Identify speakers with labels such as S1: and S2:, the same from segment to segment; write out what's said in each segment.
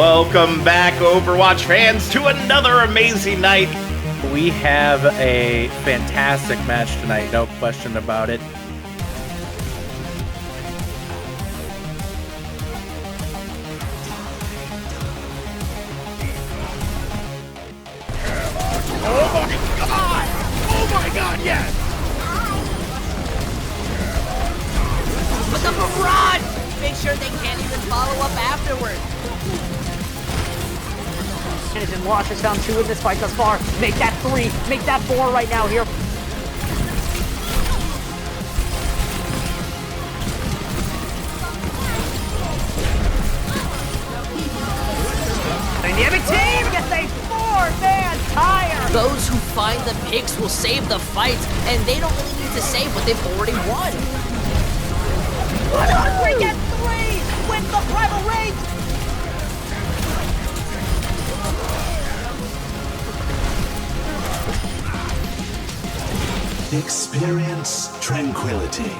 S1: Welcome back, Overwatch fans, to another amazing night.
S2: We have a fantastic match tonight, no question about it.
S3: Oh my god, yes!
S4: But the barrage! Make sure they can't even follow up afterwards.
S5: And Wash down 2 in this fight thus far. Make that 3, make that 4 right now here. Dynamic team gets a 4-man tire!
S4: Those who find the picks will save the fights, and they don't really need to save what they've already won.
S5: We get 3 with the primal rage!
S6: Experience tranquility.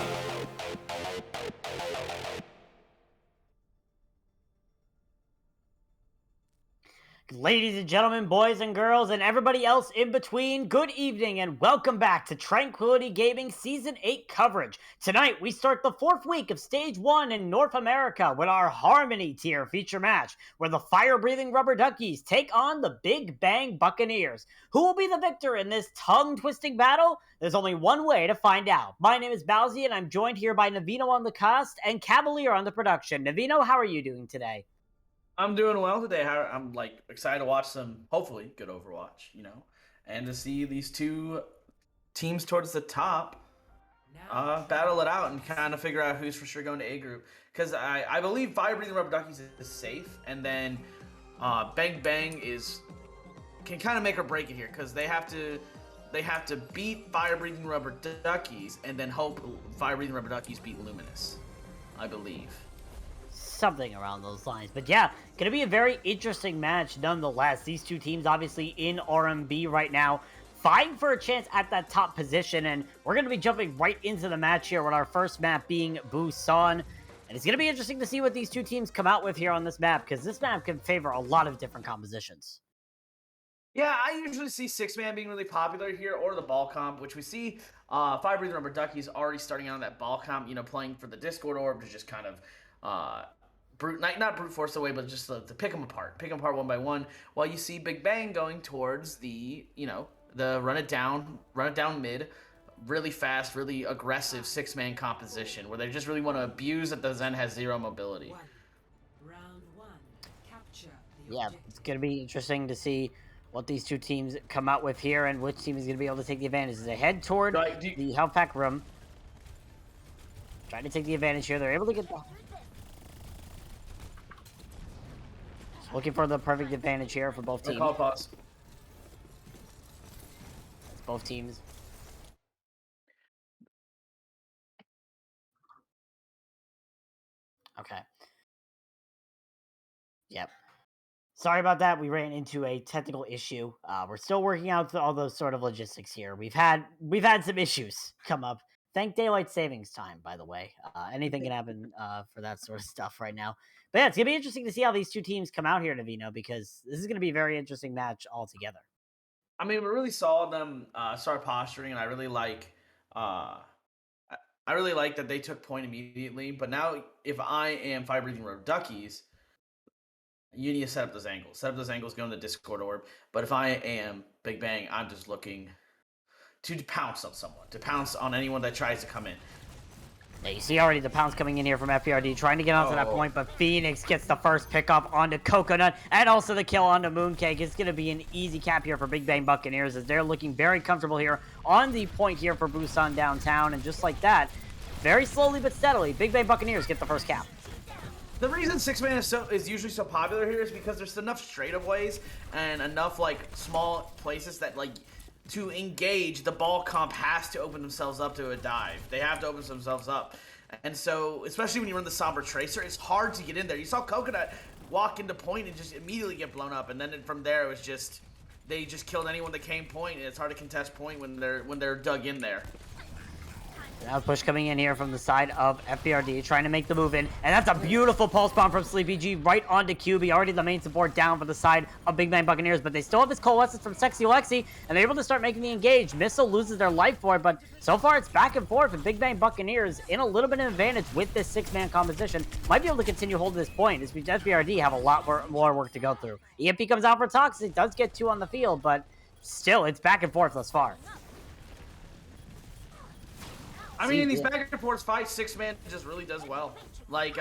S5: Ladies and gentlemen, boys and girls, and everybody else in between, good evening and welcome back to Tranquility Gaming Season 8 coverage. Tonight, we start the 4th week of Stage 1 in North America with our Harmony tier feature match, where the fire-breathing rubber duckies take on the Big Bang Buccaneers. Who will be the victor in this tongue-twisting battle? There's only one way to find out. My name is Bowsy, and I'm joined here by Navino on the cast and Cavalier on the production. Navino, how are you doing today?
S3: I'm doing well today. I'm excited to watch some, hopefully, good Overwatch, and to see these two teams towards the top battle it out and kind of figure out who's for sure going to A group. Because I believe Fire Breathing Rubber Duckies is safe, and then Bang Bang can kind of make or break it here because they have to beat Fire Breathing Rubber Duckies and then hope Fire Breathing Rubber Duckies beat Luminous, I believe.
S5: Something around those lines. But yeah, gonna be a very interesting match nonetheless. These two teams obviously in RMB right now, fighting for a chance at that top position, and we're gonna be jumping right into the match here with our first map being Busan. And it's gonna be interesting to see what these two teams come out with here on this map, because this map can favor a lot of different compositions.
S3: Yeah, I usually see 6-man being really popular here, or the ball comp, which we see Fire Breathing Rubber Duckies already starting out on that ball comp, playing for the Discord orb to just kind of not brute force away, but just to pick them apart one by one, while you see Big Bang going towards the run it down mid, really fast, really aggressive 6-man composition, where they just really want to abuse that the Zen has 0 mobility.
S7: Round 1, capture the
S5: Yeah,
S7: objective.
S5: it's gonna be interesting to see what these two teams come out with here and which team is gonna be able to take the advantage as they head toward the health pack room. Trying to take the advantage here. They're able to get the... Looking for the perfect advantage here for both teams.
S3: Call pause.
S5: Both teams. Okay. Yep. Sorry about that. We ran into a technical issue. We're still working out all those sort of logistics here. We've had some issues come up. Thank daylight savings time, by the way. Anything can happen for that sort of stuff right now. But yeah, it's going to be interesting to see how these two teams come out here, Navino, because this is going to be a very interesting match altogether.
S3: I mean, we really saw them start posturing, and I really like that they took point immediately. But now, if I am Fire Breathing Rubber Duckies, you need to set up those angles. Set up those angles, go in the Discord orb. But if I am Big Bang, I'm just looking to pounce on someone, to pounce on anyone that tries to come in.
S5: Yeah, you see already the pounds coming in here from FPRD, trying to get onto that point, but Phoenix gets the first pickup onto Coconut, and also the kill onto Mooncake. It's going to be an easy cap here for Big Bang Buccaneers, as they're looking very comfortable here on the point here for Busan downtown, and just like that, very slowly but steadily, Big Bang Buccaneers get the first cap.
S3: The reason 6-man is usually so popular here is because there's enough straight-up ways and enough, small places that, to engage, the ball comp has to open themselves up to a dive. They have to open themselves up. And so, especially when you run the Somber Tracer, it's hard to get in there. You saw Coconut walk into point and just immediately get blown up. And then from there, it was just, they just killed anyone that came point, and it's hard to contest point when they're dug in there.
S5: Now push coming in here from the side of FBRD, trying to make the move in. And that's a beautiful pulse bomb from Sleepy G right onto QB. Already the main support down for the side of Big Bang Buccaneers, but they still have this coalescence from Sexy Lexi, and they're able to start making the engage. Missile loses their life for it, but so far it's back and forth, and Big Bang Buccaneers in a little bit of an advantage with this 6-man composition. Might be able to continue holding this point, as FBRD have a lot more work to go through. EMP comes out for Toxic, does get 2 on the field, but still, it's back and forth thus far.
S3: I mean, in these back and forth fights, 6-man just really does well. Like,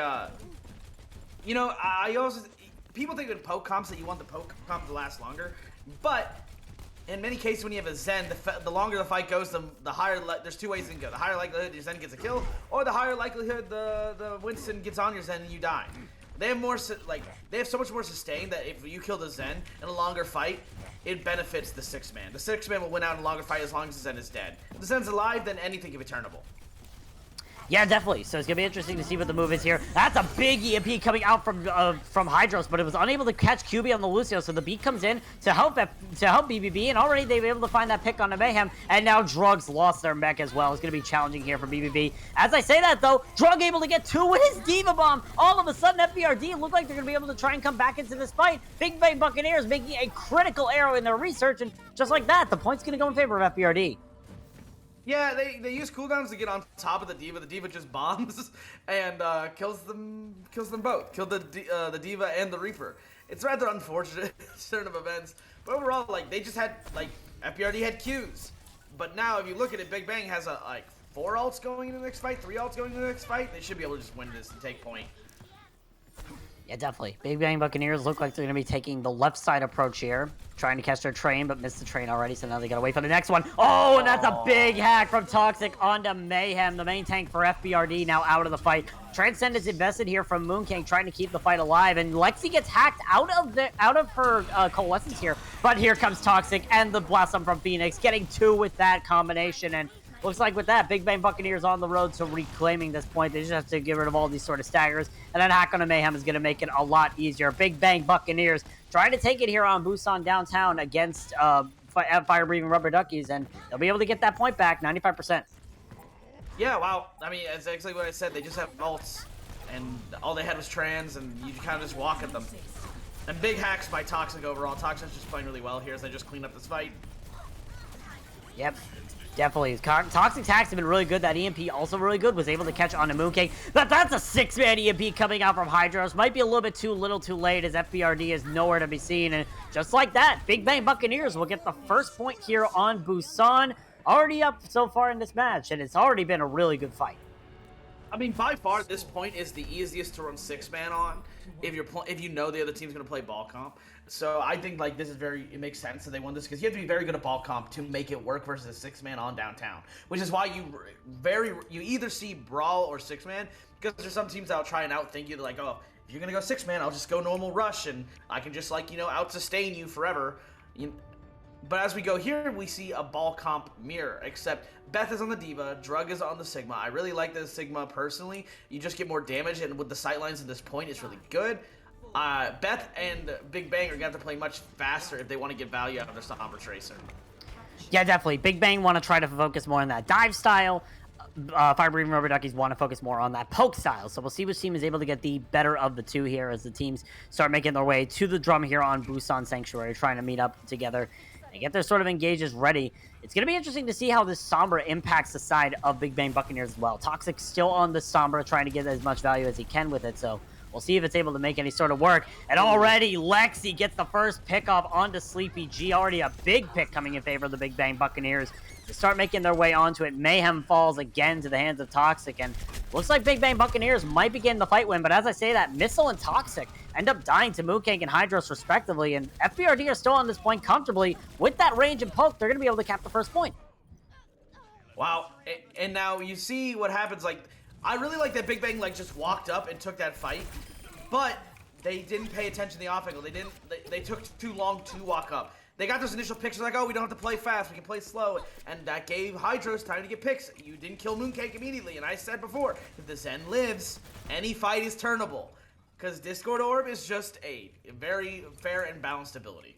S3: you know, I also people think in poke comps that you want the poke comp to last longer, but in many cases when you have a Zen, the longer the fight goes, the higher there's 2 ways it can go. The higher likelihood your Zen gets a kill, or the higher likelihood the Winston gets on your Zen and you die. They have more they have so much more sustain that if you kill the Zen in a longer fight, it benefits the 6-man. The 6-man will win out in a longer fight as long as the Zen is dead. If the Zen's alive, then anything can be turnable.
S5: Yeah, definitely. So it's gonna be interesting to see what the move is here. That's a big EMP coming out from Hydros, but it was unable to catch QB on the Lucio. So the beat comes in to help BBB, and already they were able to find that pick on the Mayhem. And now Drugs lost their mech as well. It's gonna be challenging here for BBB. As I say that though, Drug able to get 2 with his Diva Bomb. All of a sudden, FBRD look like they're gonna be able to try and come back into this fight. Big Bang Buccaneers making a critical arrow in their research, and just like that, the point's gonna go in favor of FBRD.
S3: Yeah, they use cooldowns to get on top of the Diva. The Diva just bombs and kills them both. Killed the Diva and the Reaper. It's rather unfortunate turn of events, but overall, like they just had FBRD had Qs, but now if you look at it, Big Bang has 4 ults going into the next fight, 3 ults going into the next fight. They should be able to just win this and take point.
S5: Yeah, definitely. Big Bang Buccaneers look like they're going to be taking the left side approach here. Trying to catch their train, but missed the train already, so now they got to wait for the next one. Oh, and that's a big hack from Toxic onto Mayhem. The main tank for FBRD now out of the fight. Transcendence invested here from Moon King, trying to keep the fight alive, and Lexi gets hacked out of her coalescence here. But here comes Toxic and the Blossom from Phoenix, getting 2 with that combination, and looks like with that, Big Bang Buccaneers on the road to reclaiming this point. They just have to get rid of all these sort of staggers, and that hack on a Mayhem is going to make it a lot easier. Big Bang Buccaneers trying to take it here on Busan downtown against fire-breathing rubber duckies, and they'll be able to get that point back, 95%.
S3: Yeah, wow. I mean, it's exactly what I said. They just have ults, and all they had was trans, and you kind of just walk at them. And big hacks by Toxic overall. Toxic's just playing really well here as they just clean up this fight.
S5: Yep. Definitely. Toxic's hacks have been really good. That EMP also really good. Was able to catch on a Mooncake. But that's a 6-man EMP coming out from Hydros. Might be a little bit too little too late as FBRD is nowhere to be seen. And just like that, Big Bang Buccaneers will get the first point here on Busan. Already up so far in this match, and it's already been a really good fight.
S3: I mean, by far, this point is the easiest to run 6-man on if you know the other team's going to play ball comp. So I think this is it makes sense that they won this because you have to be very good at ball comp to make it work versus a 6-man on downtown, which is why you either see brawl or 6-man because there's some teams that'll try and outthink you. They're like, oh, if you're going to go 6-man, I'll just go normal rush and I can just out sustain you forever. But as we go here, we see a ball comp mirror, except Beth is on the Diva, Drug is on the Sigma. I really like the Sigma personally. You just get more damage, and with the sightlines at this point, it's really good. Beth and Big Bang are going to have to play much faster if they want to get value out of their Sombra Tracer.
S5: Yeah, definitely. Big Bang want to try to focus more on that dive style. Fire-breathing rubber duckies want to focus more on that poke style. So we'll see which team is able to get the better of the two here as the teams start making their way to the drum here on Busan Sanctuary, trying to meet up together and get their sort of engages ready. It's going to be interesting to see how this Sombra impacts the side of Big Bang Buccaneers as well. Toxic still on the Sombra, trying to get as much value as he can with it, so we'll see if it's able to make any sort of work. And already, Lexi gets the first pick off onto Sleepy G. Already a big pick coming in favor of the Big Bang Buccaneers to start making their way onto it. Mayhem falls again to the hands of Toxic, and looks like Big Bang Buccaneers might be getting the fight win, but as I say that, Missile and Toxic end up dying to Mooncake and Hydros respectively, and FBRD are still on this point comfortably. With that range and poke, they're going to be able to cap the first point.
S3: Wow, and now you see what happens, I really like that Big Bang just walked up and took that fight, but they didn't pay attention to the off angle. They took too long to walk up. They got those initial picks, oh, we don't have to play fast, we can play slow, and that gave Hydros time to get picks. You didn't kill Mooncake immediately, and I said before, if the Zen lives, any fight is turnable, because Discord Orb is just a very fair and balanced ability.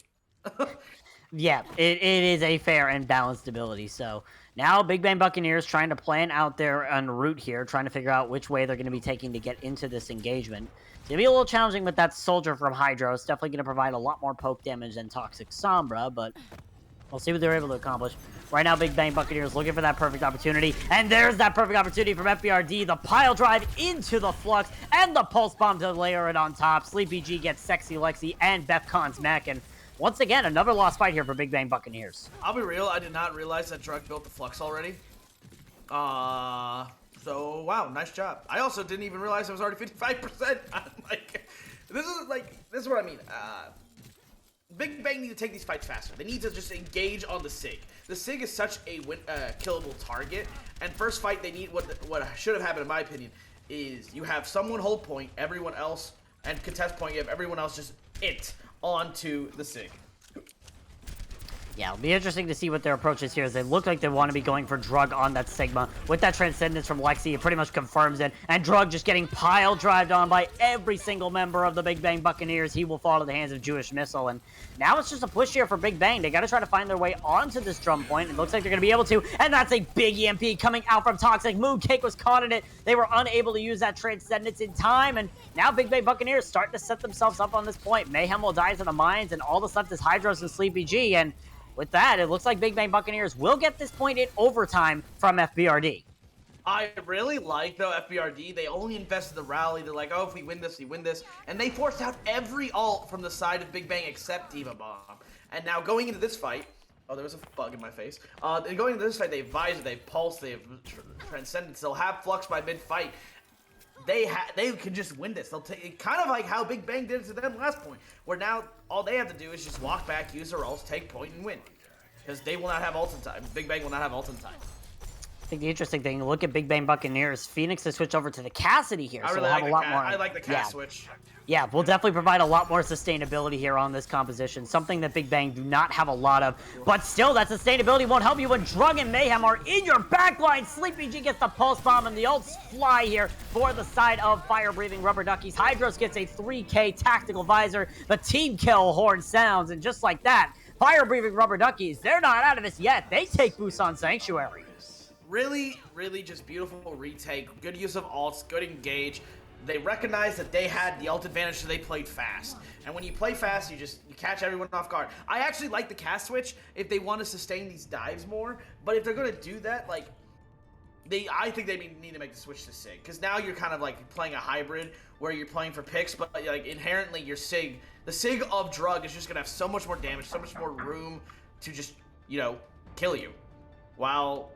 S5: Yeah, it is a fair and balanced ability. So now Big Bang Buccaneers trying to plan out their en route here, trying to figure out which way they're going to be taking to get into this engagement. It's going to be a little challenging with that soldier from Hydro. It's definitely going to provide a lot more poke damage than Toxic Sombra, but we'll see what they're able to accomplish. Right now, Big Bang Buccaneers looking for that perfect opportunity. And there's that perfect opportunity from FBRD. The pile drive into the Flux and the Pulse Bomb to layer it on top. Sleepy G gets Sexy Lexi and Befcon's mech. And once again, another lost fight here for Big Bang Buccaneers.
S3: I'll be real, I did not realize that Drug built the Flux already. So, wow, nice job. I also didn't even realize it was already 55%. I'm like, this is what I mean. Big Bang need to take these fights faster. They need to just engage on the Sig. The Sig is such a killable target, and first fight they need, what should have happened in my opinion, is you have someone hold point, everyone else, and contest point, you have everyone else just onto the Sig.
S5: Yeah, it'll be interesting to see what their approach is here, as they look like they want to be going for Drug on that Sigma. With that Transcendence from Lexi, it pretty much confirms it, and Drug just getting pile-drived on by every single member of the Big Bang Buccaneers. He will fall to the hands of Jewish Missile, and now it's just a push here for Big Bang. They got to try to find their way onto this drum point. It looks like they're going to be able to, and that's a big EMP coming out from Toxic. Mooncake was caught in it. They were unable to use that Transcendence in time, and now Big Bang Buccaneers starting to set themselves up on this point. Mayhem will die to the mines, and all that's left is Hydros and Sleepy G, and with that, it looks like Big Bang Buccaneers will get this point in overtime from FBRD.
S3: I really like, though, FBRD. They only invested the rally. They're like, oh, if we win this, we win this. And they forced out every ult from the side of Big Bang except Diva Bomb. And now going into this fight, oh, there was a bug in my face. And going into this fight, they have Visor, they have Pulse, they have Transcendence. They'll have Flux by mid-fight. They can just win this. They'll take kind of like how Big Bang did it to them last point, where now all they have to do is just walk back, use their ults, take point, and win. Because they will not have ult in time. Big Bang will not have ult in time.
S5: I think the interesting thing, look at Big Bang Buccaneers. Phoenix has switched over to the Cassidy here, so
S3: I really
S5: we'll have a lot more.
S3: I like the Cass switch.
S5: Yeah, we'll definitely provide a lot more sustainability here on this composition, something that Big Bang do not have a lot of. But still, that sustainability won't help you when Drug and Mayhem are in your backline. Sleepy G gets the Pulse Bomb, and the ults fly here for the side of fire-breathing Rubber Duckies. Hydros gets a 3K tactical visor. The team kill horn sounds, and just like that, fire-breathing Rubber Duckies, they're not out of this yet. They take boost on Sanctuary.
S3: Really, really just beautiful retake. Good use of ults, good engage. They recognized that they had the ult advantage, so they played fast. And when you play fast, you catch everyone off guard. I actually like the cast switch if they want to sustain these dives more. But if they're gonna do that, like, I think they need to make the switch to Sig, because now you're kind of like playing a hybrid where you're playing for picks, but like inherently your Sig, the Sig of Drug is just gonna have so much more damage, so much more room to just, you know, kill you, while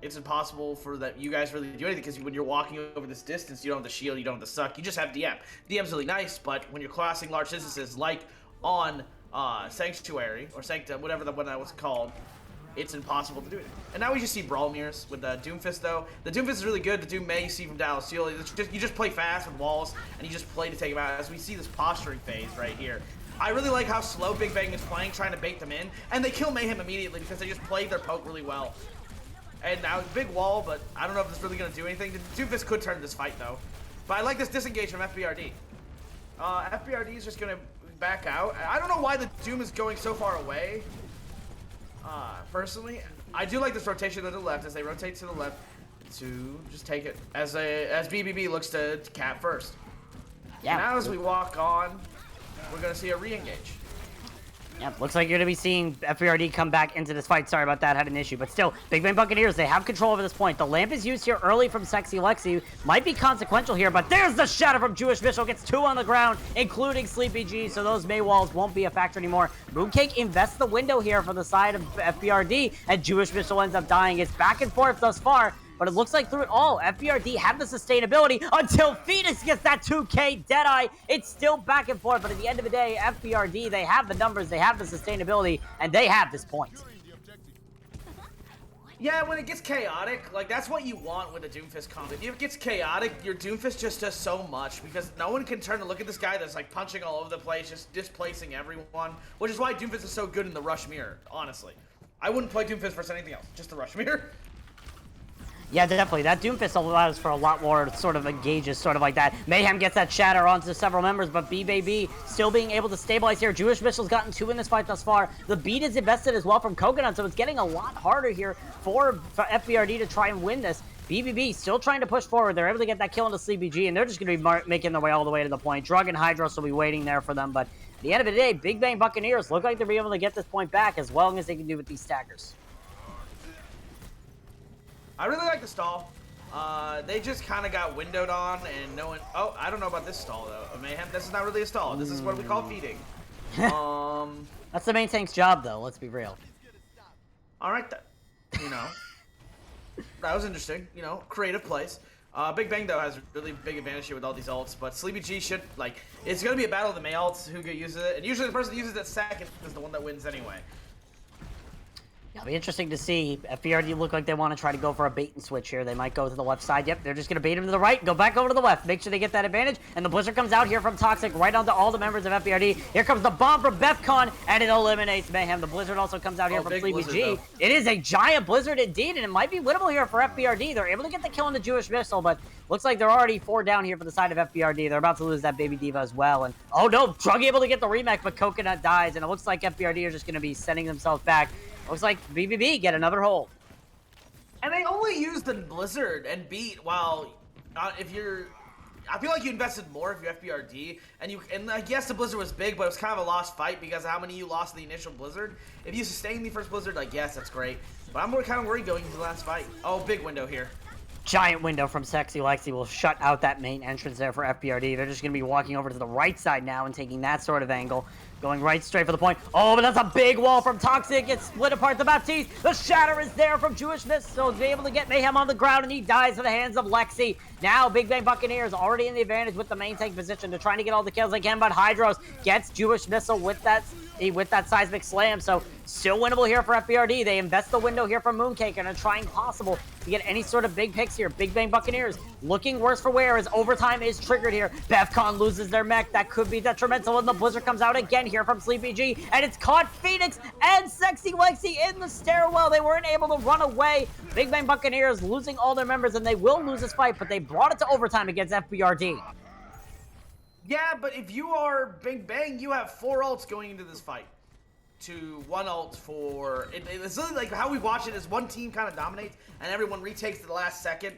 S3: it's impossible for that you guys really do anything, because when you're walking over this distance, you don't have the shield, you don't have the suck, you just have DM. DM's really nice, but when you're crossing large distances, like on Sanctuary, or Sanctum, whatever the one that was called, it's impossible to do it. And now we just see Brawl Mirrors with the Doomfist, though. The Doomfist is really good. The Doom May you see from Dallas Seal. You just play fast with walls, and you just play to take them out. As we see this posturing phase right here. I really like how slow Big Bang is playing, trying to bait them in. And they kill Mayhem immediately because they just played their poke really well. And now, big wall, but I don't know if this is really going to do anything. The Doomfist could turn this fight, though. But I like this disengage from FBRD. FBRD is just going to back out. I don't know why the Doom is going so far away. Personally, I do like this rotation to the left, as they rotate to the left to just take it as BBB looks to cap first. Yeah. Now as we walk on, we're gonna see a re-engage.
S5: Yep, looks like you're going to be seeing FBRD come back into this fight. Sorry about that, had an issue. But still, Big Bang Buccaneers, they have control over this point. The lamp is used here early from Sexy Lexi. Might be consequential here, but there's the shadow from Jewish Missile. Gets 2 on the ground, including Sleepy G, so those May walls won't be a factor anymore. Mooncake invests the window here for the side of FBRD, and Jewish Missile ends up dying. It's back and forth thus far. But it looks like through it all, FBRD have the sustainability until Phoenix gets that 2K Deadeye. It's still back and forth, but at the end of the day, FBRD, they have the numbers, they have the sustainability, and they have this point.
S3: Yeah, when it gets chaotic, like, that's what you want with a Doomfist comp. If it gets chaotic, your Doomfist just does so much, because no one can turn to look at this guy that's, like, punching all over the place, just displacing everyone, which is why Doomfist is so good in the Rush Mirror, honestly. I wouldn't play Doomfist versus anything else, just the Rush Mirror.
S5: Yeah, definitely. That Doomfist allows for a lot more sort of engages, sort of like that. Mayhem gets that shatter onto several members, but B-Baby still being able to stabilize here. Jewish Missil's gotten 2 in this fight thus far. The beat is invested as well from Coconut, so it's getting a lot harder here for FBRD to try and win this. BBB still trying to push forward. They're able to get that kill into SleepyG, and they're just going to be making their way all the way to the point. Drug and Hydros will be waiting there for them, but at the end of the day, Big Bang Buccaneers look like they'll be able to get this point back as long as they can do with these staggers.
S3: I really like the stall. They just kind of got windowed on, and no one. Oh, I don't know about this stall though. Mayhem. This is not really a stall. This is what we call feeding.
S5: That's the main tank's job, though. Let's be real.
S3: All right, you know, that was interesting. You know, creative plays. Big Bang though has a really big advantage here with all these ults, but SleepyG should it's gonna be a battle of the May ults who uses it, and usually the person who uses it second is the one that wins anyway.
S5: It'll be interesting to see. FBRD look like they want to try to go for a bait and switch here. They might go to the left side. Yep, they're just going to bait him to the right, go back over to the left. Make sure they get that advantage. And the Blizzard comes out here from Toxic right onto all the members of FBRD. Here comes the bomb from BefCon, and it eliminates Mayhem. The Blizzard also comes out here from SleepyG. It is a giant Blizzard indeed, and it might be winnable here for FBRD. They're able to get the kill on the Jewish Missile, but looks like they're already 4 down here for the side of FBRD. They're about to lose that Baby Diva as well. And oh no, Drug able to get the remake, but Coconut dies, and it looks like FBRD are just going to be sending themselves back. Looks like BBB get another hold.
S3: And they only used the Blizzard and beat while if you're... I feel like you invested more if you're FBRD, and I guess the Blizzard was big, but it was kind of a lost fight because of how many you lost in the initial Blizzard. If you sustained the first Blizzard, like, yes, that's great. But I'm kind of worried going into the last fight. Oh, big window here.
S5: Giant window from Sexy Lexi will shut out that main entrance there for FBRD. They're just going to be walking over to the right side now and taking that sort of angle. Going right straight for the point. Oh, but that's a big wall from Toxic. It's split apart the Baptiste. The shatter is there from Jewish Mist, so he'll be able to get Mayhem on the ground, and he dies in the hands of Lexi. Now, Big Bang Buccaneers already in the advantage with the main tank position. They're trying to get all the kills they can, but Hydros gets Jewish Missile with that seismic slam, so still winnable here for FBRD. They invest the window here from Mooncake and are trying possible to get any sort of big picks here. Big Bang Buccaneers looking worse for wear as overtime is triggered here. BefCon loses their mech. That could be detrimental, and the Blizzard comes out again here from SleepyG, and it's caught Phoenix and Sexy Lexi in the stairwell. They weren't able to run away. Big Bang Buccaneers losing all their members, and they will lose this fight, but they brought it to overtime against FBRD.
S3: Yeah, but if you are Big Bang, you have 4 ults going into this fight. To 1 ult for... It's really like how we watch it is one team kind of dominates, and everyone retakes to the last second,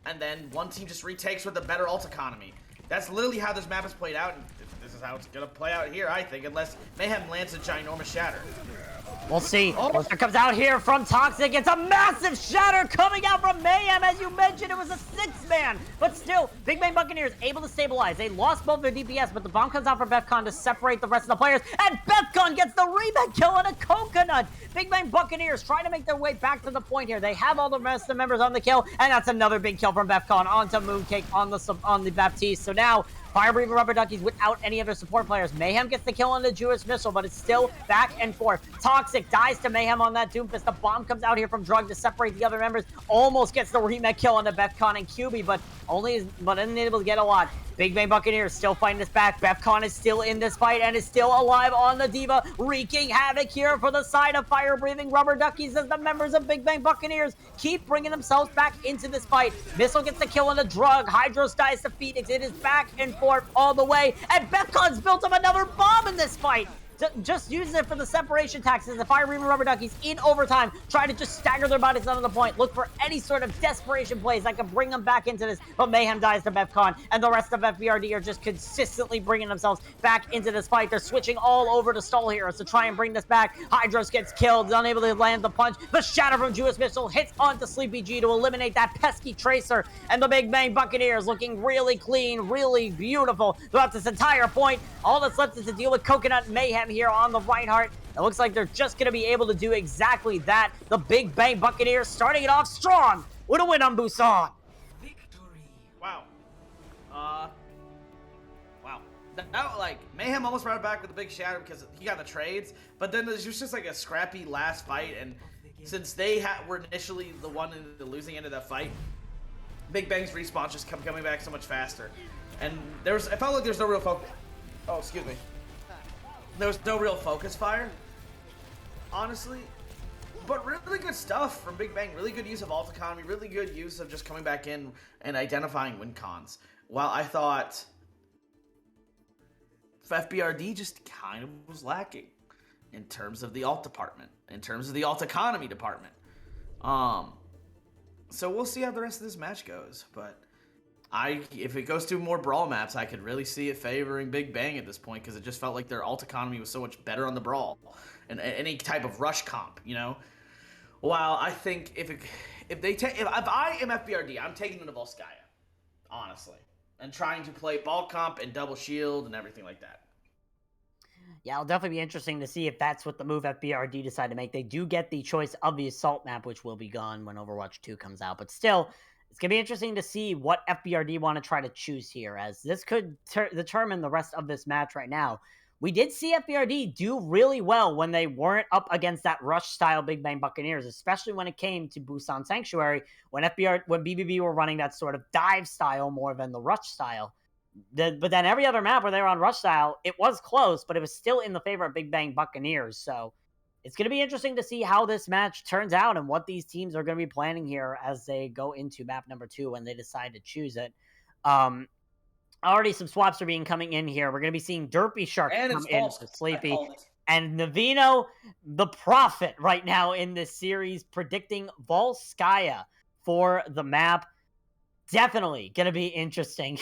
S3: and then one team just retakes with a better ult economy. That's literally how this map is played out, and this is how it's going to play out here, I think, unless Mayhem lands a ginormous shatter.
S5: We'll see. Blizzard comes out here from Toxic. It's a massive shatter coming out from Mayhem. As you mentioned, it was a 6-man. But still, Big Bang Buccaneers able to stabilize. They lost both their DPS, but the bomb comes out from BefCon to separate the rest of the players. And BefCon gets the remake kill on a Coconut. Big Bang Buccaneers trying to make their way back to the point here. They have all the rest of the members on the kill, and that's another big kill from BefCon onto Mooncake on the Baptiste. So now, Fire Breathing Rubber Duckies without any of their support players. Mayhem gets the kill on the Jewish Missile, but it's still back and forth. Toxic dies to Mayhem on that Doomfist. The bomb comes out here from Drug to separate the other members. Almost gets the remake kill on the BefCon and QB, but unable to get a lot. Big Bang Buccaneers still fighting this back. BefCon is still in this fight and is still alive on the Diva, wreaking havoc here for the side of Fire Breathing Rubber Duckies as the members of Big Bang Buccaneers keep bringing themselves back into this fight. Missile gets the kill on the Drug. Hydros dies to Phoenix. It is back and forth all the way, and BefCon's built up another bomb in this fight. Just using it for the separation taxes. The Fire Breathing Rubber Duckies in overtime try to just stagger their bodies under the point. Look for any sort of desperation plays that can bring them back into this. But Mayhem dies to BefCon, and the rest of FBRD are just consistently bringing themselves back into this fight. They're switching all over to stall heroes to try and bring this back. Hydros gets killed, unable to land the punch. The shatter from Jewish Missile hits onto SleepyG to eliminate that pesky Tracer. And the Big Bang Buccaneers looking really clean, really beautiful throughout this entire point. All that's left is to deal with Coconut Mayhem here on the Reinhardt. It looks like they're just going to be able to do exactly that. The Big Bang Buccaneers starting it off strong with a win on Busan.
S7: Victory.
S3: Wow. Wow. That, like, Mayhem almost brought it back with a big shatter because he got the trades, but then there's just like a scrappy last fight, and since they were initially the one in the losing end of that fight, Big Bang's respawn just coming back so much faster. And I felt like there's no real focus. Oh, excuse me. There was no real focus fire, honestly. But really good stuff from Big Bang. Really good use of alt economy. Really good use of just coming back in and identifying win cons. While I thought FBRD just kind of was lacking in terms of the alt department, in terms of the alt economy department. So we'll see how the rest of this match goes. But if it goes to more brawl maps, I could really see it favoring Big Bang at this point because it just felt like their alt economy was so much better on the brawl and any type of rush comp, you know. While I think if I am FBRD, I'm taking it to Volskaya, honestly, and trying to play ball comp and double shield and everything like that.
S5: Yeah, it'll definitely be interesting to see if that's what the move FBRD decide to make. They do get the choice of the assault map, which will be gone when Overwatch 2 comes out. But still, it's going to be interesting to see what FBRD want to try to choose here, as this could determine the rest of this match right now. We did see FBRD do really well when they weren't up against that rush-style Big Bang Buccaneers, especially when it came to Busan Sanctuary, when BBB were running that sort of dive style more than the rush style. But then every other map where they were on rush style, it was close, but it was still in the favor of Big Bang Buccaneers. So it's going to be interesting to see how this match turns out and what these teams are going to be planning here as they go into map number 2 when they decide to choose it. Already some swaps are coming in here. We're going to be seeing Derpy Shark come in for Sleepy. And Navino, the prophet right now in this series, predicting Volskaya for the map. Definitely going to be interesting.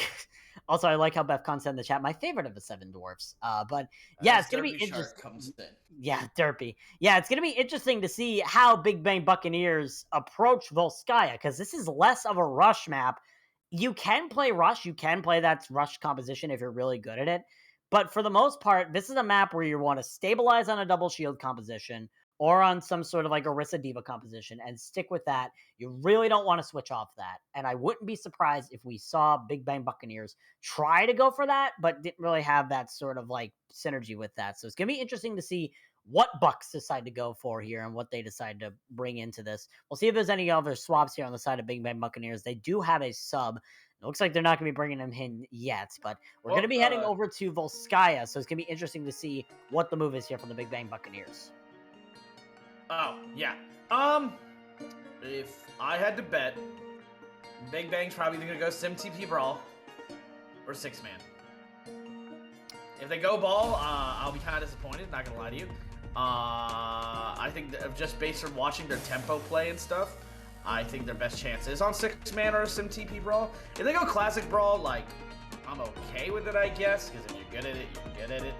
S5: Also, I like how BefCon said in the chat, my favorite of the 7 dwarfs. But yeah, it's going to be interesting. Yeah, Derpy. Yeah, it's going to be interesting to see how Big Bang Buccaneers approach Volskaya, because this is less of a rush map. You can play rush. You can play that rush composition if you're really good at it. But for the most part, this is a map where you want to stabilize on a double shield composition or on some sort of like Orisa Diva composition and stick with that. You really don't want to switch off that. And I wouldn't be surprised if we saw Big Bang Buccaneers try to go for that, but didn't really have that sort of like synergy with that. So it's going to be interesting to see what Bucks decide to go for here and what they decide to bring into this. We'll see if there's any other swaps here on the side of Big Bang Buccaneers. They do have a sub. It looks like they're not going to be bringing him in yet, but we're going to be heading over to Volskaya, so it's going to be interesting to see what the move is here from the Big Bang Buccaneers.
S3: Oh, yeah. If I had to bet, Big Bang's probably going to go SimTP Brawl or 6-man. If they go ball, I'll be kind of disappointed, not going to lie to you. I think that just based on watching their tempo play and stuff, I think their best chance is on 6-man or a SimTP Brawl. If they go Classic Brawl, like, I'm okay with it, I guess, because if you're good at it, you're good at it.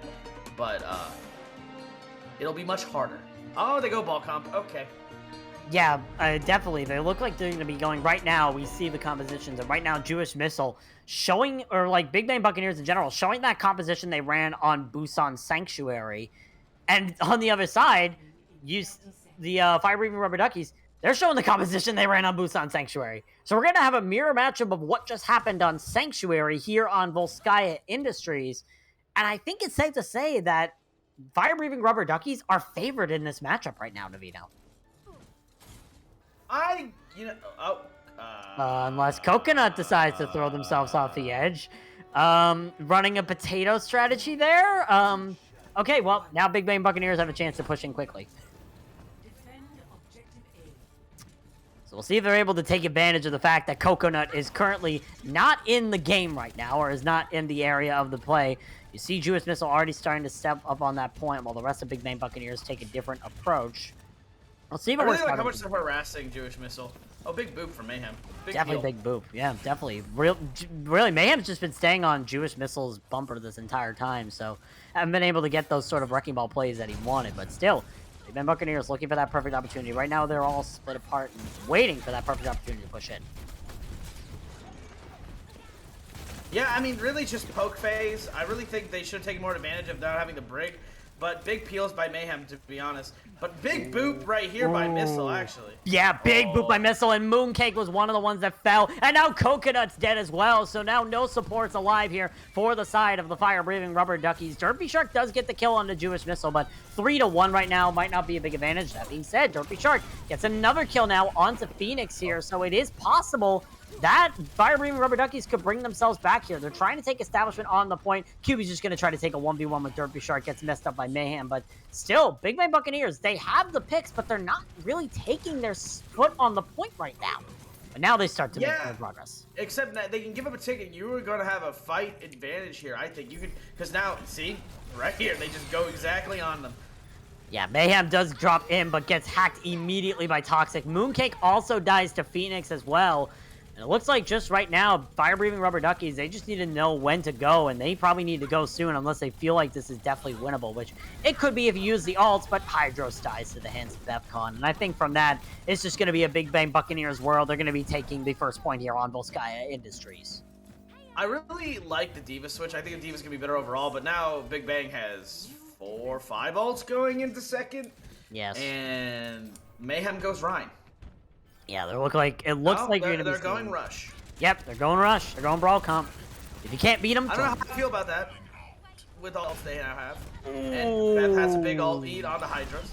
S3: But, it'll be much harder. Oh, they go ball comp. Okay.
S5: Yeah, definitely. They look like they're going to be going right now. We see the compositions. And right now, Jewish Missile showing, or like Big Bang Buccaneers in general, showing that composition they ran on Busan Sanctuary. And on the other side, the Fire-Breathing Rubber Duckies, they're showing the composition they ran on Busan Sanctuary. So we're going to have a mirror matchup of what just happened on Sanctuary here on Volskaya Industries. And I think it's safe to say that Fire-Breathing Rubber Duckies are favored in this matchup right now, Navino. Unless Coconut decides to throw themselves off the edge. Running a potato strategy there. Okay, well, now Big Bang Buccaneers have a chance to push in quickly. So we'll see if they're able to take advantage of the fact that Coconut is currently not in the game right now, or is not in the area of the play. You see Jewish Missile already starting to step up on that point, while the rest of Big Bang Buccaneers take a different approach. We'll see if it works.
S3: I really like how much they're harassing Jewish Missile. Oh, big boop for Mayhem.
S5: Definitely big boop. Yeah, definitely. Really, Mayhem's just been staying on Jewish Missile's bumper this entire time, so haven't been able to get those sort of wrecking ball plays that he wanted, but still, Big Bang Buccaneers looking for that perfect opportunity. Right now, they're all split apart and waiting for that perfect opportunity to push in.
S3: Yeah, I mean, really just poke phase. I really think they should have taken more advantage of not having the brig. But big peels by Mayhem, to be honest. But big boop right here by Missile, actually.
S5: Yeah, big boop by Missile, and Mooncake was one of the ones that fell. And now Coconut's dead as well, so now no supports alive here for the side of the Fire-Breathing Rubber Duckies. Derpy Shark does get the kill on the Jewish Missile, but 3-1 right now might not be a big advantage. That being said, Derpy Shark gets another kill now onto Phoenix here, so it is possible that fire-breathing rubber duckies could bring themselves back here. They're trying to take establishment on the point. QB's just going to try to take a 1v1 with Derpy Shark. Gets messed up by Mayhem, but still, Big Bang Buccaneers, they have the picks, but they're not really taking their foot on the point right now. But now they start to make more progress.
S3: Except that they can give up a ticket. You are going to have a fight advantage here, I think. You can, because now, see, right here, they just go exactly on them.
S5: Yeah, Mayhem does drop in, but gets hacked immediately by Toxic. Mooncake also dies to Phoenix as well. And it looks like just right now, fire-breathing rubber duckies, they just need to know when to go, and they probably need to go soon unless they feel like this is definitely winnable, which it could be if you use the ults, but Hydros dies to the hands of Befcon. And I think from that, it's just going to be a Big Bang Buccaneers world. They're going to be taking the first point here on Volskaya Industries.
S3: I really like the D.Va switch. I think the D.Va's going to be better overall, but now Big Bang has 4 or 5 ults going into second.
S5: Yes.
S3: And Mayhem goes Rhine.
S5: Yeah, it looks like you're gonna
S3: they're going Rush.
S5: Yep, they're going Rush. They're going Brawl Comp. If you can't beat them,
S3: I don't know how I feel about that. With all they now have, and Beth has a big ult lead on the Hydras.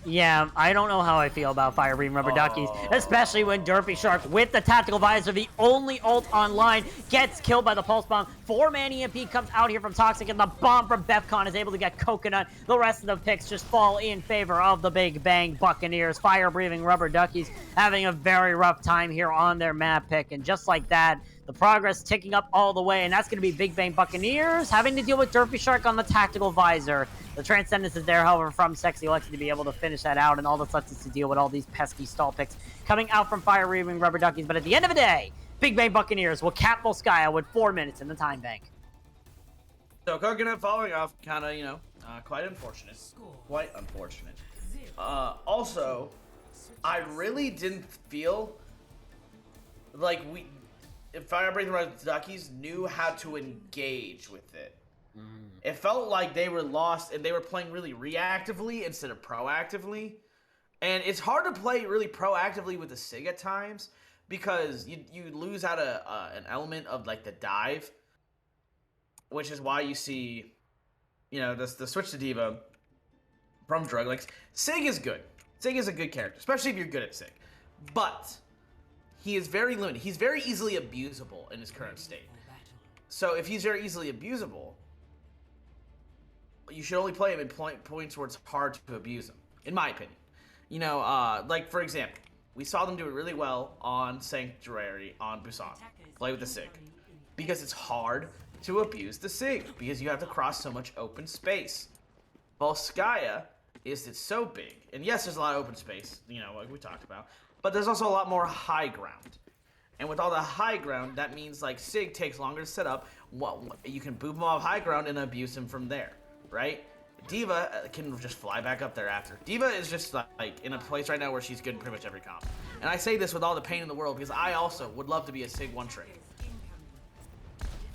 S5: Yeah, I don't know how I feel about fire-breathing rubber duckies, especially when Derpy Shark, with the tactical visor, the only ult online, gets killed by the pulse bomb. 4-man EMP comes out here from Toxic, and the bomb from Befcon is able to get Coconut. The rest of the picks just fall in favor of the Big Bang Buccaneers. Fire-breathing rubber duckies having a very rough time here on their map pick, and just like that, the progress ticking up all the way, and that's going to be Big Bang Buccaneers having to deal with Derpy Shark on the tactical visor. The Transcendence is there, however, from Sexy Lexi to be able to finish that out, and all that's left is to deal with all these pesky stall picks coming out from fire-breathing rubber duckies. But at the end of the day, Big Bang Buccaneers will cap Volskaya with 4 minutes in the time bank.
S3: So Coconut falling off, kind of, quite unfortunate. Quite unfortunate. Also, I really didn't feel like Fire-breathing rubber duckies knew how to engage with it. It felt like they were lost and they were playing really reactively instead of proactively. And it's hard to play really proactively with the SIG at times because you lose out an element of like the dive, which is why you see, the switch to D.Va from Drug. Like, SIG is good. SIG is a good character, especially if you're good at SIG. But he is very limited. He's very easily abusable in his current state. So if he's very easily abusable, you should only play him in points where it's hard to abuse him, in my opinion. Like, for example, we saw them do it really well on Sanctuary on Busan. Play with the SIG. Because it's hard to abuse the SIG, because you have to cross so much open space. Volskaya it's so big. And yes, there's a lot of open space, like we talked about. But there's also a lot more high ground. And with all the high ground, that means, like, SIG takes longer to set up. You can boop him off high ground and abuse him from there. Right? D.Va can just fly back up there after. D.Va is just like in a place right now where she's good in pretty much every comp. And I say this with all the pain in the world because I also would love to be a SIG one-trick.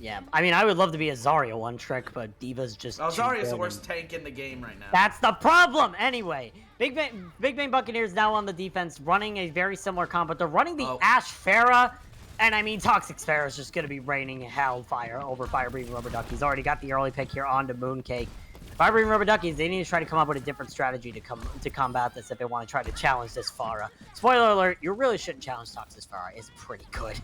S5: Yeah, I mean, I would love to be a Zarya one-trick, but D.Va's just
S3: Zarya's the worst tank in the game right now.
S5: That's the problem! Anyway, Big Bang Buccaneers now on the defense, running a very similar comp, but they're running the Ashe Pharah. And I mean, Toxic Pharah is just going to be raining hellfire over Fire-breathing rubber duck. He's already got the early pick here onto Mooncake. Fire-breathing rubber duckies, they need to try to come up with a different strategy to combat this if they want to try to challenge this Pharah. Spoiler alert, you really shouldn't challenge Toxic Pharah. It's pretty good.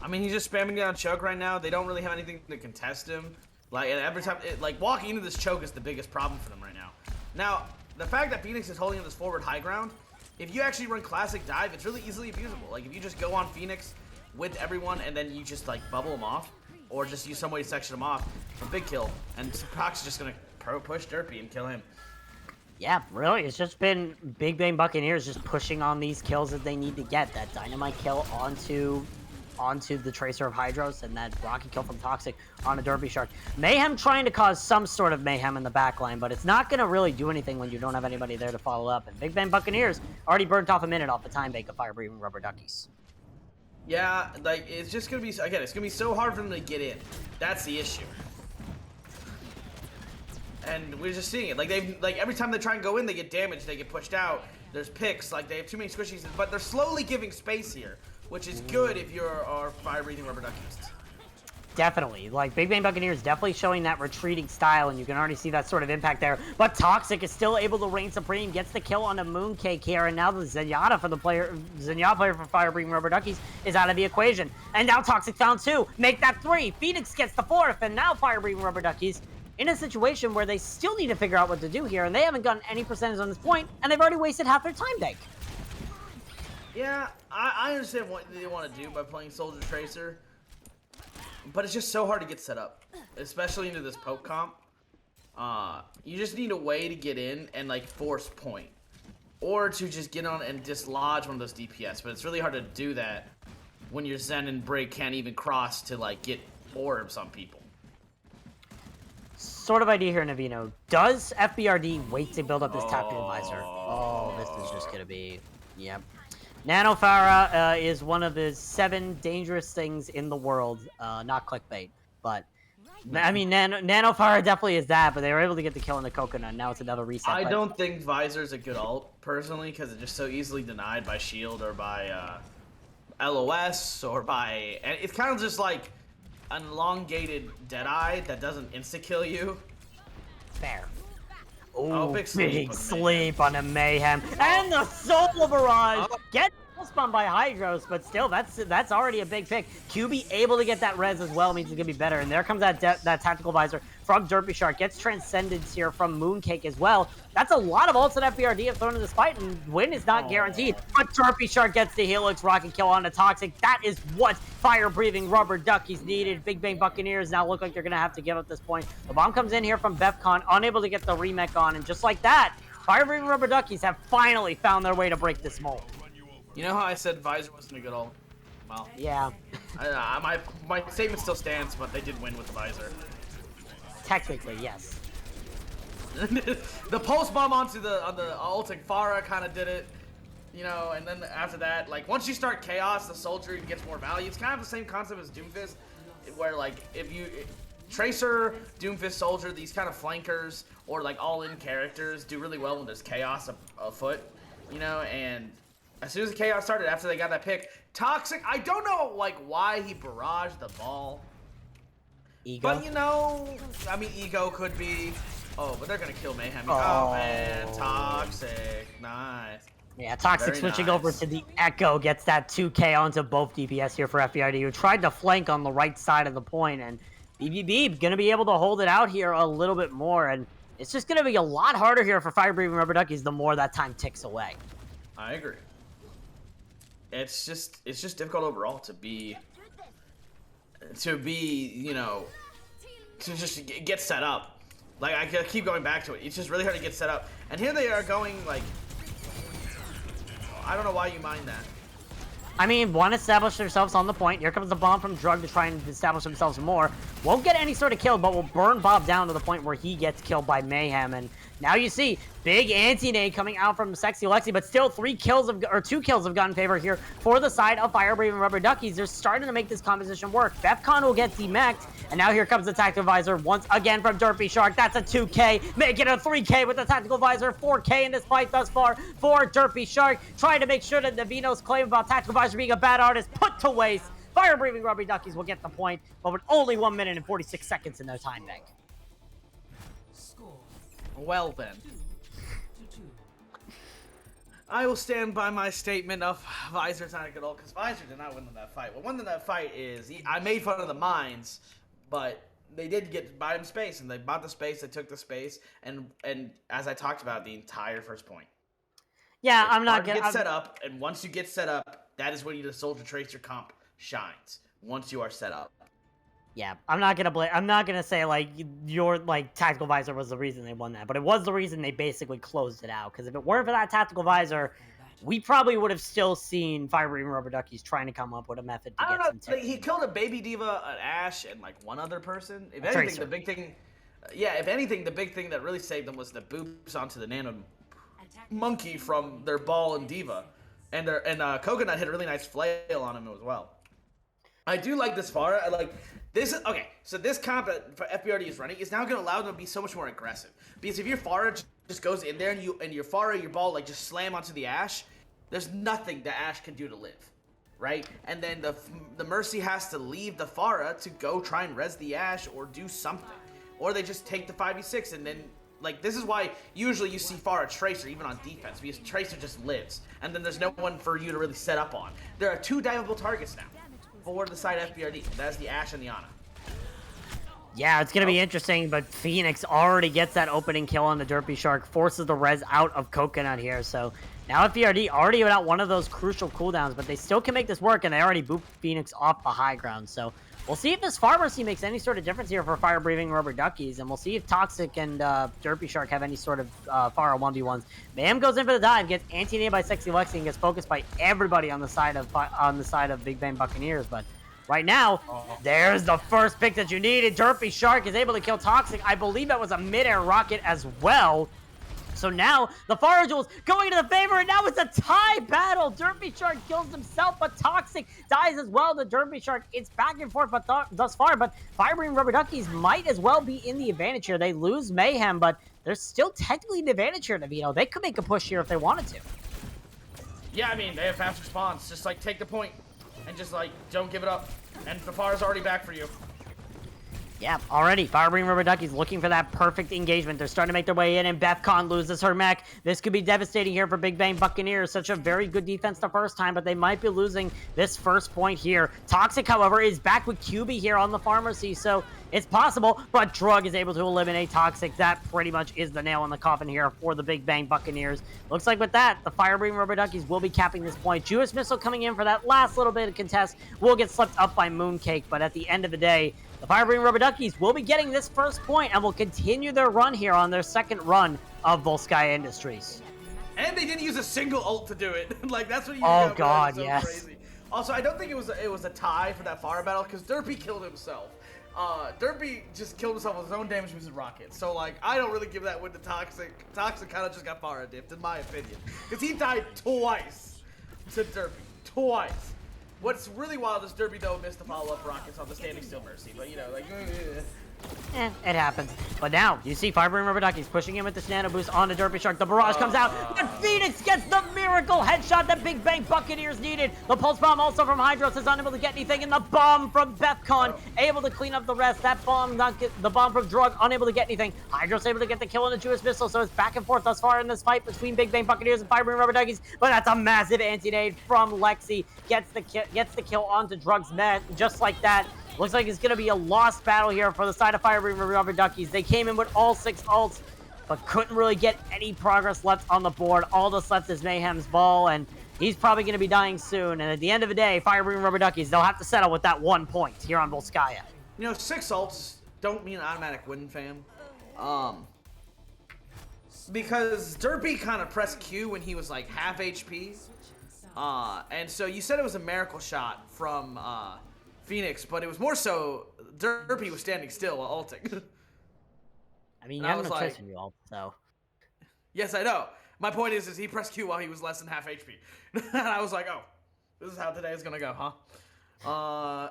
S3: I mean, he's just spamming down choke right now. They don't really have anything to contest him. Like, and every time, walking into this choke is the biggest problem for them right now. Now, the fact that Phoenix is holding this forward high ground, if you actually run classic dive, it's really easily abusable. Like, if you just go on Phoenix with everyone and then you just, bubble them off, or just use some way to section him off, a big kill. And Prox is just going to push Derpy and kill him.
S5: Yeah, really, it's just been Big Bang Buccaneers just pushing on these kills that they need to get. That Dynamite kill onto the Tracer of Hydros, and that rocket kill from Toxic on a Derpy Shark. Mayhem trying to cause some sort of mayhem in the backline, but it's not going to really do anything when you don't have anybody there to follow up. And Big Bang Buccaneers already burnt off a minute off the time bank of Fire-breathing rubber duckies.
S3: Yeah, it's just going to be, again, it's going to be so hard for them to get in. That's the issue. And we're just seeing it. Every time they try and go in, they get damaged, they get pushed out. There's picks, they have too many squishies, but they're slowly giving space here, which is good if you're fire-breathing rubber duckies.
S5: definitely. Like, Big Bang Buccaneers definitely showing that retreating style, and you can already see that sort of impact there. But Toxic is still able to reign supreme, gets the kill on a Mooncake here, and now the Zenyatta player for Fire Breathing Rubber Duckies is out of the equation. And now Toxic found 2, make that 3. Phoenix gets the 4th, and now Fire Breathing Rubber Duckies in a situation where they still need to figure out what to do here, and they haven't gotten any percentage on this point, and they've already wasted half their time bank.
S3: Yeah, I understand what they want to do by playing Soldier Tracer, but it's just so hard to get set up, especially into this poke comp. You just need a way to get in and like force point, or to just get on and dislodge one of those DPS. But it's really hard to do that when your Zen and Brig can't even cross to like get orbs on people.
S5: Sort of idea here, Navino. Does FBRD wait to build up this tactical advisor? Oh, this is just gonna be, yep. Nanofara is one of the 7 dangerous things in the world. Not clickbait, but I mean, Nanofara definitely is that. But they were able to get the kill on the coconut. Now it's another reset.
S3: I don't think Visor's a good ult personally, because it's just so easily denied by Shield or by LOS or by. And it's kind of just like an elongated Deadeye that doesn't insta kill you.
S5: Fair.
S3: Oh, big sleep
S5: on a Mayhem. And the Soul Barrage! Get spawned by Hydros, but still, that's already a big pick. QB able to get that res as well means it's gonna be better. And there comes that tactical visor from Derpy Shark. Gets Transcendence here from Mooncake as well. That's a lot of ults that FBRD have thrown in this fight, and win is not guaranteed. But Derpy Shark gets the Helix rocket kill on the Toxic. That is what fire-breathing Rubber Duckies needed. Big Bang Buccaneers now look like they're gonna have to give up this point. The bomb comes in here from Befcon, unable to get the remech on, and just like that, fire-breathing Rubber Duckies have finally found their way to break this mold.
S3: You know how I said Visor wasn't a good ult? Well,
S5: yeah.
S3: My statement still stands, but they did win with the Visor.
S5: Technically, yes.
S3: The pulse bomb on the ulting Farah kind of did it, you know, and then after that, like once you start Chaos, the Soldier gets more value. It's kind of the same concept as Doomfist, where like if you Tracer, Doomfist, Soldier, these kind of flankers or like all-in characters do really well when there's Chaos afoot, you know, and as soon as the Chaos started, after they got that pick, Toxic, I don't know, like, why he barraged the ball.
S5: Ego?
S3: But, you know, I mean, Ego could be. Oh, but they're going to kill Mayhem. Oh, man, Toxic. Nice.
S5: Yeah, Toxic switching over to the Echo gets that 2K onto both DPS here for FBRD, who tried to flank on the right side of the point, and BBB going to be able to hold it out here a little bit more, and it's just going to be a lot harder here for Fire-Breathing Rubber Duckies the more that time ticks away.
S3: I agree. It's just difficult overall to be, you know, to just get set up. Like, I keep going back to it. It's just really hard to get set up. And here they are going, like, I don't know why you mind that.
S5: I mean, want to establish themselves on the point. Here comes the bomb from Drug to try and establish themselves more. Won't get any sort of kill, but will burn Bob down to the point where he gets killed by Mayhem. And now you see big anti-nade coming out from Sexy Lexi, but still 2 kills have gotten favor here for the side of Fire-Breathing Rubber Duckies. They're starting to make this composition work. Befcon will get demeched, and now here comes the Tactical Visor once again from Derpy Shark. That's a 2K, make it a 3K with the Tactical Visor. 4K in this fight thus far for Derpy Shark, trying to make sure that Navino's claim about Tactical Visor being a bad artist put to waste. Fire-Breathing Rubber Duckies will get the point, but with only 1 minute and 46 seconds in their time bank.
S3: Well then. I will stand by my statement of Visor's not a good ult, because Visor did not win in that fight. What won in that fight is, I made fun of the mines, but they did buy him space, and they bought the space, they took the space, and as I talked about, the entire first point.
S5: Yeah,
S3: it's
S5: I'm not
S3: gonna get set up, and once you get set up, that is when the Soldier Tracer comp shines. Once you are set up.
S5: Yeah, I'm not gonna say like your like Tactical Visor was the reason they won that, but it was the reason they basically closed it out. Because if it weren't for that Tactical Visor, we probably would have still seen Fire-Breathing Rubber Duckies trying to come up with a method to get some tips.
S3: He killed a Baby Diva, an Ashe, and like one other person. If anything,
S5: Tracer.
S3: the big thing, if anything, the big thing that really saved them was the boops onto the Nano Monkey from their Ball and Diva, and Coconut hit a really nice flail on him as well. I do like this Farah. I like this. Okay, so this comp that FBRD is running is now going to allow them to be so much more aggressive. Because if your Farah just goes in there and your Farah, your Ball, like just slam onto the Ashe, there's nothing that Ashe can do to live. right? And then the Mercy has to leave the Pharah to go try and res the Ashe or do something. Or they just take the 5v6 and then, like, this is why usually you see Pharah Tracer even on defense, because Tracer just lives. And then there's no one for you to really set up on. There are 2 diveable targets now for the side FBRD. That's the Ashe and the Ana.
S5: Yeah, it's going to be interesting, but Phoenix already gets that opening kill on the Derpy Shark, forces the res out of Coconut here, so now FBRD already without one of those crucial cooldowns, but they still can make this work, and they already booped Phoenix off the high ground, so we'll see if this Pharmacy makes any sort of difference here for fire-breathing Rubber Duckies, and we'll see if Toxic and Derpy Shark have any sort of Pharah 1v1s. Mayhem goes in for the dive, gets anti-nated by Sexy Lexi, and gets focused by everybody on the side of Big Bang Buccaneers, but right now, there's the first pick that you needed. Derpy Shark is able to kill Toxic. I believe that was a mid-air rocket as well. So now, the Pharah Jewels going into the favor, and now it's a tie battle. Derpy Shark kills himself, but Toxic dies as well. The Derpy Shark, it's back and forth but thus far, but Firebreathing Rubber Duckies might as well be in the advantage here. They lose Mayhem, but they're still technically in the advantage here, Navino. They could make a push here if they wanted to.
S3: Yeah, I mean, they have fast response. Just, like, take the point and just, like, don't give it up. And the Pharah's already back for you.
S5: Yeah, already. Firebreathing Rubber Duckies looking for that perfect engagement. They're starting to make their way in, and BefCon loses her mech. This could be devastating here for Big Bang Buccaneers. Such a very good defense the first time, but they might be losing this first point here. Toxic, however, is back with QB here on the Pharmacy, so it's possible, but Drug is able to eliminate Toxic. That pretty much is the nail in the coffin here for the Big Bang Buccaneers. Looks like with that, the Firebreathing Rubber Duckies will be capping this point. Jewish Missile coming in for that last little bit of contest will get slipped up by Mooncake, but at the end of the day, the Firebreathing Rubber Duckies will be getting this first point and will continue their run here on their second run of Volskaya Industries.
S3: And they didn't use a single ult to do it. Like, that's what you
S5: Oh,
S3: know,
S5: God,
S3: so
S5: yes.
S3: crazy. Also, I don't think it was a tie for that Pharah battle because Derpy killed himself. Derpy just killed himself with his own damage with his rocket. So, like, I don't really give that win to Toxic. Toxic kind of just got Pharah dipped, in my opinion. Because he died twice to Derpy. Twice. What's really wild is Derpy, though, missed the follow-up rockets on the Standing Still Mercy. But, you know, like...
S5: It happens. But now, you see Firebreathing Rubber Duckies pushing in with this nano boost on the Derpy Shark. The barrage comes out, but Phoenix gets the miracle headshot that Big Bang Buccaneers needed. The pulse bomb also from Hydros is unable to get anything, and the bomb from BefCon able to clean up the rest. That bomb, the bomb from Drug, unable to get anything. Hydros able to get the kill on the Jewish Missile, so it's back and forth thus far in this fight between Big Bang Buccaneers and Firebreathing Rubber Duckies. But that's a massive anti-nade from Lexi. Gets the kill onto Drug's net, just like that. Looks like it's going to be a lost battle here for the side of Firebreathing Rubber Duckies. They came in with all 6 ults, but couldn't really get any progress left on the board. All that's left is Mayhem's ball, and he's probably going to be dying soon. And at the end of the day, Firebreathing Rubber Duckies, they'll have to settle with that 1 point here on Volskaya.
S3: You know, 6 ults don't mean an automatic win, fam. Because Derpy kind of pressed Q when he was like half HP. And so you said it was a miracle shot from Phoenix, but it was more so Derpy was standing still while ulting.
S5: I mean, you
S3: And I
S5: have no
S3: was
S5: choice
S3: like-
S5: in your ult, so...
S3: Yes, I know. My point is he pressed Q while he was less than half HP. And I was like, oh, this is how today is going to go, huh?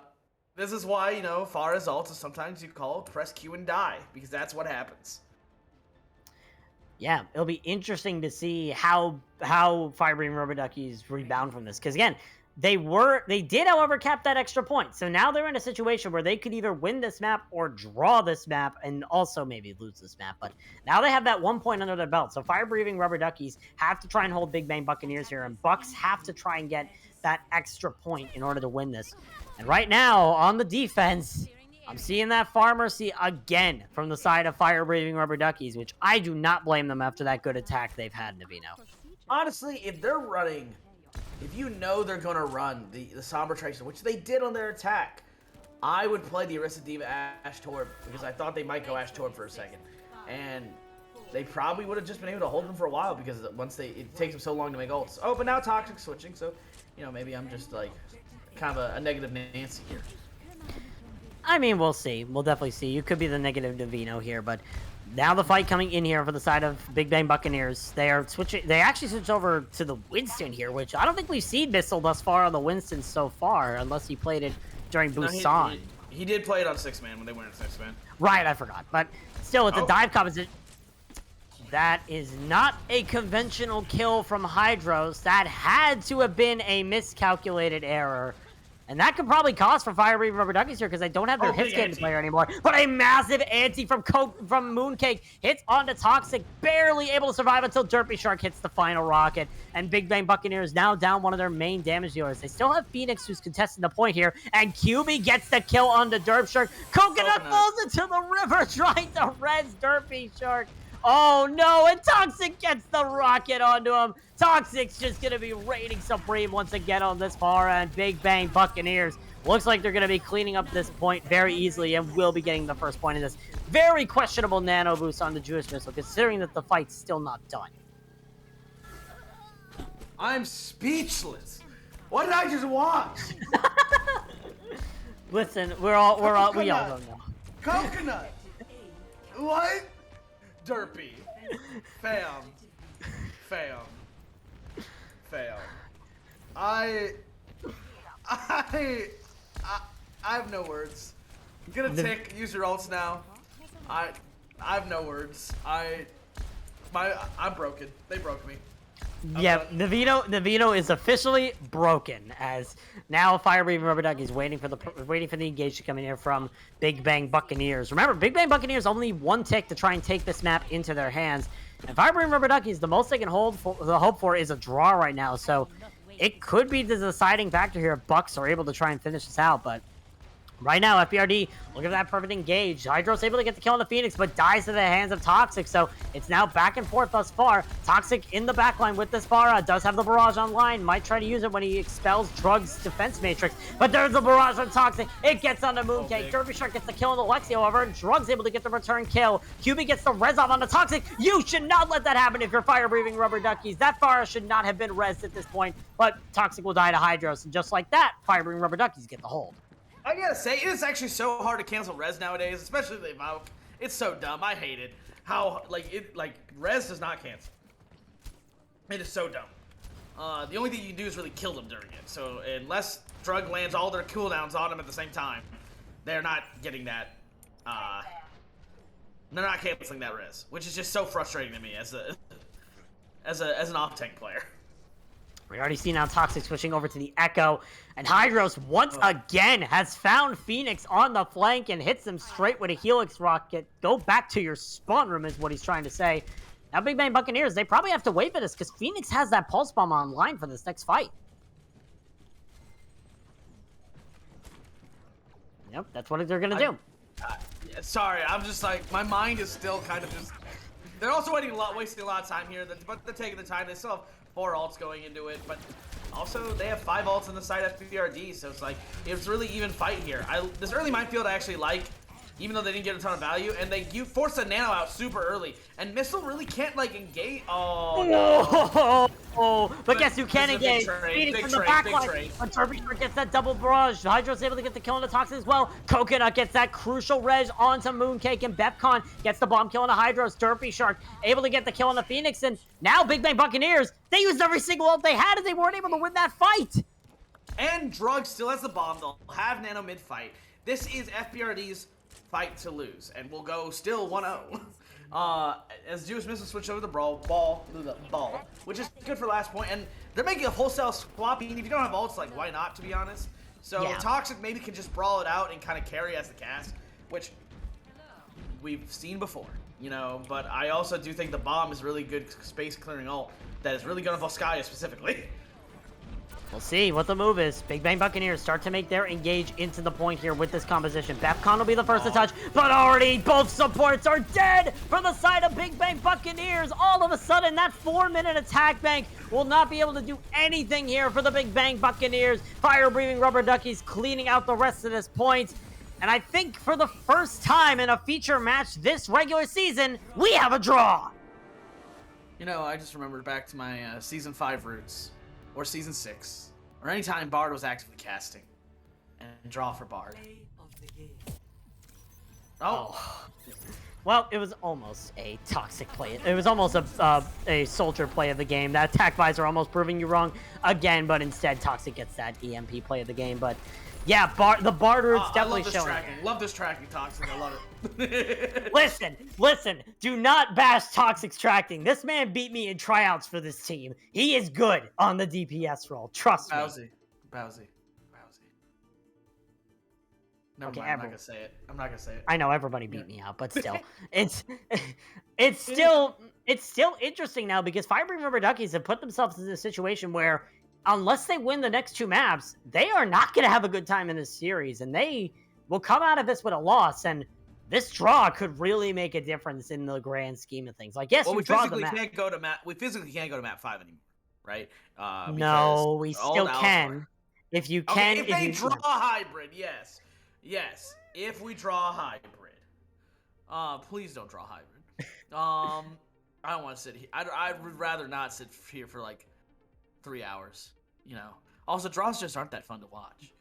S3: This is why, you know, Pharah's ult is sometimes you call press Q and die, because that's what happens.
S5: Yeah, it'll be interesting to see how Firebreathing Rubber Duckies rebound from this. Because again, they did, however, cap that extra point. So now they're in a situation where they could either win this map or draw this map and also maybe lose this map. But now they have that 1 point under their belt. So Firebreathing Rubber Duckies have to try and hold Big Bang Buccaneers here. And Bucks have to try and get that extra point in order to win this. And right now, on the defense, I'm seeing that Pharmacy again from the side of Fire-Breathing Rubber Duckies, which I do not blame them after that good attack they've had, Navino.
S3: Honestly, if they're running, if you know they're going to run the Somber Tracer, which they did on their attack, I would play the Orisa Diva Ashe Torb, because I thought they might go Ashe Torb for a second. And they probably would have just been able to hold them for a while, because it takes them so long to make ults. Oh, but now Toxic switching, so, you know, maybe I'm just, like, kind of a negative Nancy here.
S5: I mean, we'll see. We'll definitely see. You could be the negative Davino here, but now the fight coming in here for the side of Big Bang Buccaneers. They are switching. They actually switched over to the Winston here, which I don't think we've seen Missile thus far on the Winston so far, unless he played it during Busan.
S3: No, he did play it on 6-man when they went in 6-man.
S5: Right, I forgot. But still, it's a dive composition. That is not a conventional kill from Hydros. That had to have been a miscalculated error. And that could probably cost for Fire Breathing Rubber Duckies here because they don't have their hit scan player anymore. But a massive anti from Mooncake hits onto Toxic, barely able to survive until Derpy Shark hits the final rocket. And Big Bang Buccaneers now down one of their main damage dealers. They still have Phoenix who's contesting the point here. And QB gets the kill onto Derp Shark. Coconut falls into the river trying to res Derpy Shark. Oh no, and Toxic gets the rocket onto him. Toxic's just going to be reigning supreme once again on this far end. Big Bang Buccaneers. Looks like they're going to be cleaning up this point very easily and will be getting the first point in this very questionable nano boost on the Jewish Missile, considering that the fight's still not done.
S3: I'm speechless. What did I just watch?
S5: Listen, we all don't know.
S3: Coconut. What? Derpy. Fam. I have no words. I'm gonna use your ults now. I have no words. I'm broken. They broke me.
S5: Yeah, Navino is officially broken as now Fire Breathing Rubber Duckies waiting for the engage to come in here from Big Bang Buccaneers. Remember, Big Bang Buccaneers only one tick to try and take this map into their hands. And Fire Breathing Rubber Duckies, the most they can hope for is a draw right now. So it could be the deciding factor here if Bucks are able to try and finish this out, but right now, FBRD, look at that perfect engage. Hydro's able to get the kill on the Phoenix, but dies to the hands of Toxic, so it's now back and forth thus far. Toxic in the backline with this Bara, does have the Barrage online, might try to use it when he expels Drug's defense matrix, but there's the Barrage on Toxic. It gets onto Mooncake. Derpy Shark gets the kill on the Lexi, however, and Drug's able to get the return kill. QB gets the res off on the Toxic. You should not let that happen if you're Fire-breathing Rubber Duckies. That Bara should not have been resed at this point, but Toxic will die to Hydros, and just like that, Fire-breathing Rubber Duckies get the hold.
S3: I gotta say, it is actually so hard to cancel res nowadays, especially the Evoke. It's so dumb. I hate it. How, res does not cancel. It is so dumb. The only thing you can do is really kill them during it. So, unless Drug lands all their cooldowns on them at the same time, they're not getting that, they're not canceling that res, which is just so frustrating to me as an off-tank player.
S5: We already see now Toxic switching over to the Echo, and Hydros once again has found Phoenix on the flank and hits him straight with a Helix rocket. Go back to your spawn room is what he's trying to say. Now Big Bang Buccaneers, they probably have to wait for this because Phoenix has that pulse bomb online for this next fight. Yep, that's what they're gonna do.
S3: Sorry, I'm just like, my mind is still kind of just... They're also wasting a lot of time here, but they're taking the time. They still have 4 ults going into it, but also they have 5 ults on the side FBRD, so it's like, it's really even fight here. This early minefield I actually like, even though they didn't get a ton of value, and you force a nano out super early, and Missile really can't, engage. Oh, no.
S5: But guess who can engage? Phoenix from the backline. But Derpy Shark gets that double barrage. Hydro's able to get the kill on the Toxic as well. Coconut gets that crucial res onto Mooncake, and Bepcon gets the bomb kill on the Hydros. Derpy Shark able to get the kill on the Phoenix, and now Big Bang Buccaneers, they used every single ult they had, and they weren't able to win that fight.
S3: And Drug still has the bomb. They'll have nano mid-fight. This is FBRD's fight to lose, and we'll go still 1-0. As Jewish Missile switch over the ball, which is good for last point, and they're making a wholesale swapping. If you don't have ults, why not, to be honest? So yeah. Toxic maybe can just brawl it out and kind of carry as the cast, which we've seen before, but I also do think the bomb is really good space clearing ult that is really good on Volskaya specifically.
S5: We'll see what the move is. Big Bang Buccaneers start to make their engage into the point here with this composition. Bepcon will be the first to touch, but already both supports are dead for the side of Big Bang Buccaneers. All of a sudden, that 4-minute attack bank will not be able to do anything here for the Big Bang Buccaneers. Fire-breathing Rubber Duckies cleaning out the rest of this point. And I think for the first time in a feature match this regular season, we have a draw.
S3: I just remembered back to my Season 5 roots. Or Season 6, or anytime Bard was actively casting, and draw for Bard. Oh.
S5: Well, it was almost a Toxic play. It was almost a Soldier play of the game. That attack visor almost proving you wrong again, but instead Toxic gets that EMP play of the game. But yeah, the Bard root's definitely showing.
S3: Love this tracking, Toxic. I love it.
S5: Listen. Do not bash Toxic Extracting. This man beat me in tryouts for this team. He is good on the DPS role. Trust me.
S3: Bowsy. Never
S5: Okay,
S3: mind, I'm not gonna say it.
S5: I know everybody beat me out, but still, it's still interesting now because Fire River Duckies have put themselves in a situation where unless they win the next 2 maps, they are not going to have a good time in this series, and they will come out of this with a loss. And this draw could really make a difference in the grand scheme of things. Like, yes,
S3: Well,
S5: you
S3: we
S5: draw the
S3: physically
S5: map.
S3: can't go to map. We physically can't go to map 5 anymore, right?
S5: No, we
S3: because
S5: still
S3: old
S5: can.
S3: Alpha-
S5: If you
S3: Okay,
S5: can,
S3: if they draw a hybrid, yes. If we draw a hybrid, please don't draw a hybrid. I don't want to sit here. I would rather not sit here for like 3 hours. You know. Also, draws just aren't that fun to watch.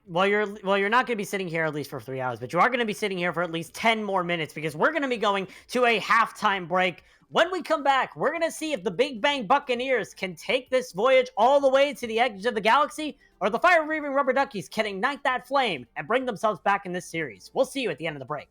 S5: Well, you're not going to be sitting here at least for 3 hours, but you are going to be sitting here for at least 10 more minutes because we're going to be going to a halftime break. When we come back, we're going to see if the Big Bang Buccaneers can take this voyage all the way to the edge of the galaxy, or the fire-breathing Rubber Duckies can ignite that flame and bring themselves back in this series. We'll see you at the end of the break.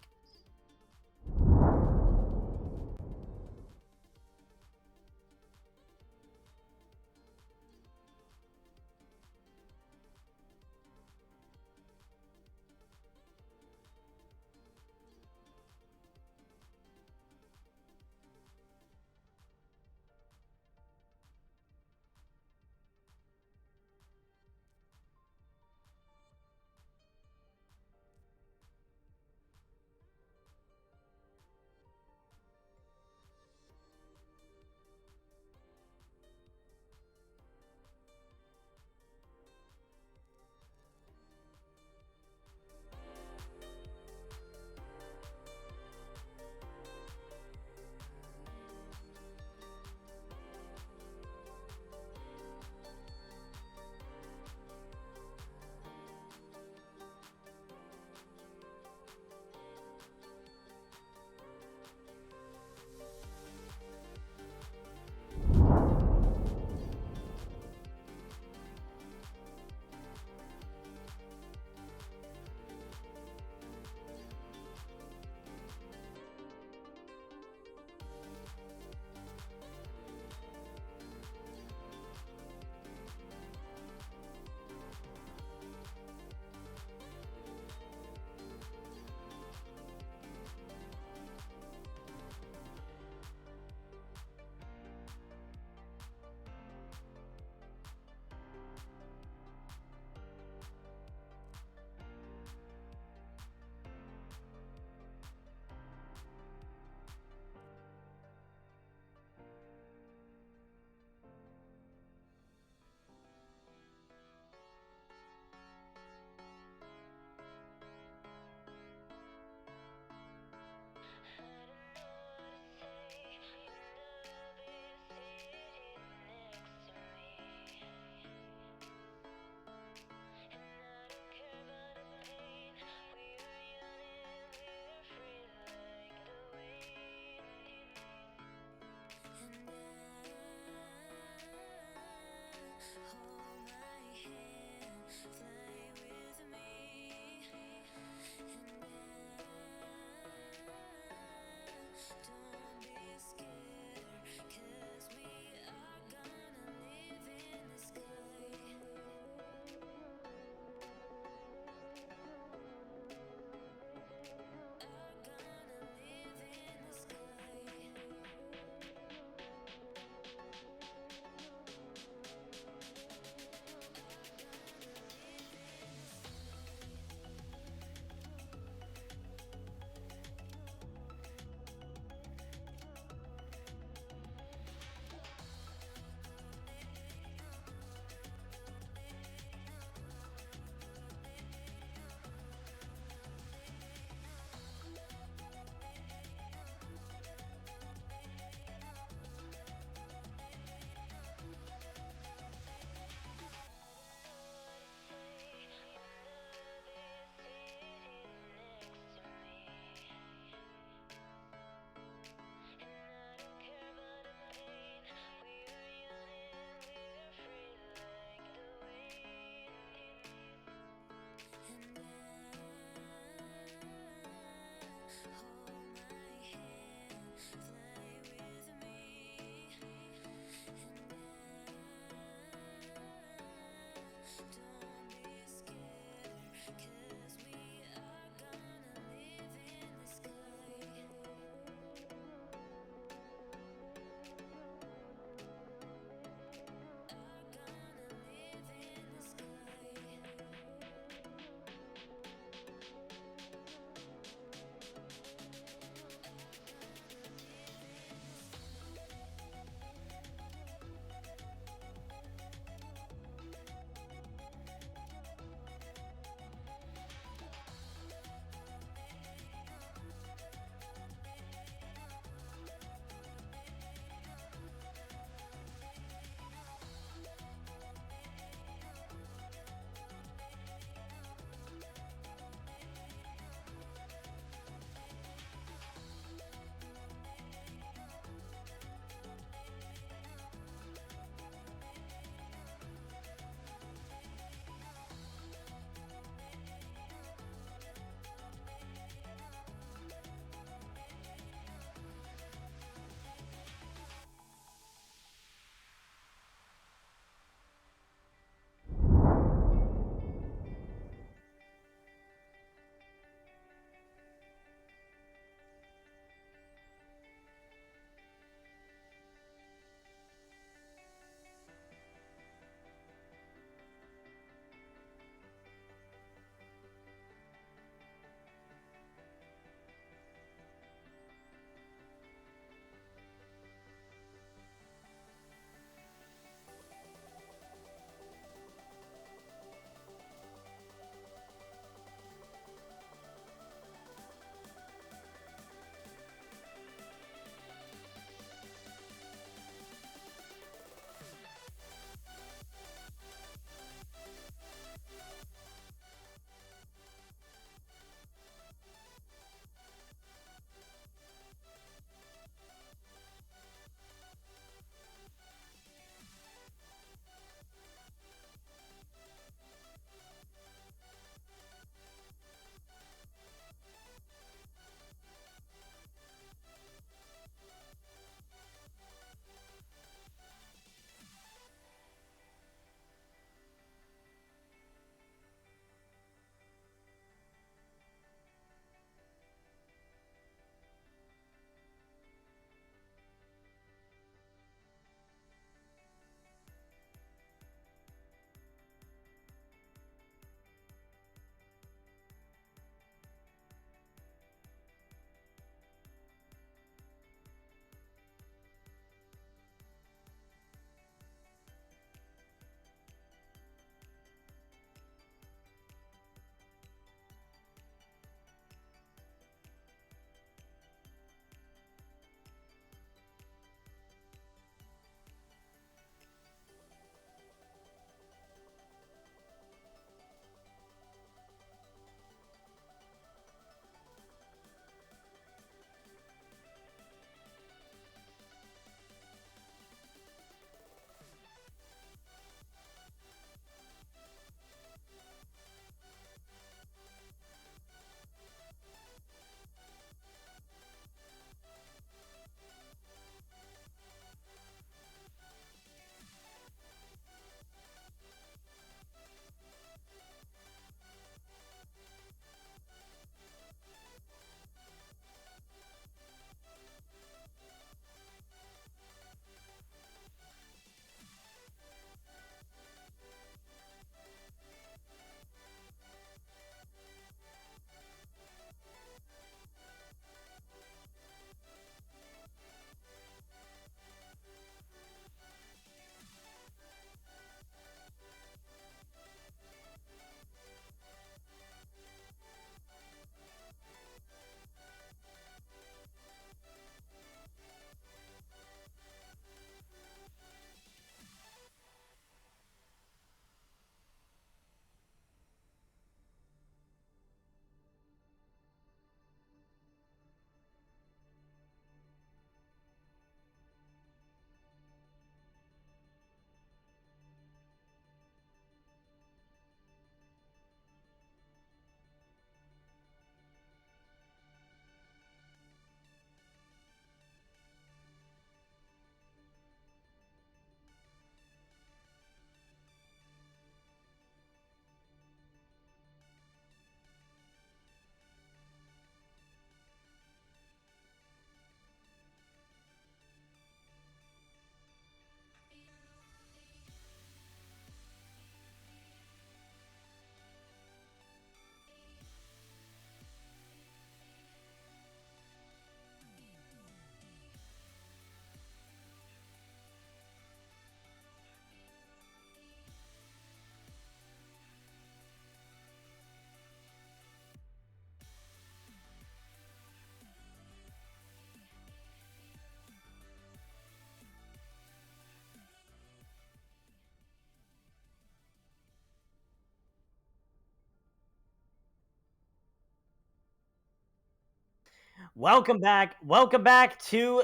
S5: Welcome back. Welcome back to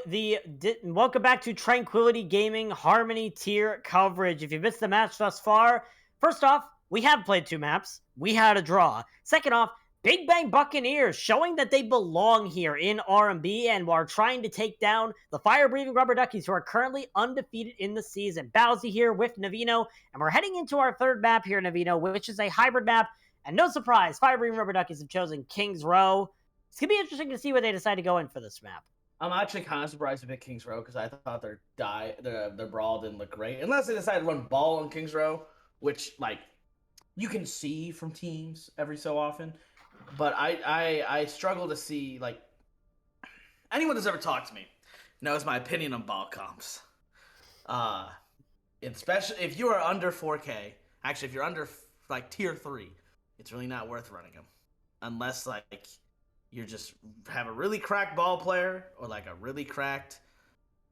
S5: Tranquility Gaming Harmony tier coverage. If you missed the match thus far, first off, we have played 2 maps. We had a draw. Second off, Big Bang Buccaneers showing that they belong here in R&B and are trying to take down the fire-breathing Rubber Duckies, who are currently undefeated in the season. Bowsy here with Navino, and we're heading into our 3rd map here, Navino, which is a hybrid map. And no surprise, fire-breathing Rubber Duckies have chosen King's Row. It's going to be interesting to see where they decide to go in for this map.
S3: I'm actually kind of surprised to pick Kings Row because I thought their brawl didn't look great. Unless they decide to run ball on Kings Row, which, like, you can see from teams every so often. But I struggle to see, like, anyone that's ever talked to me knows my opinion on ball comps. Especially if you are under 4K, actually, if you're under, like, tier 3, it's really not worth running them. Unless, like, you just have a really cracked ball player or like a really cracked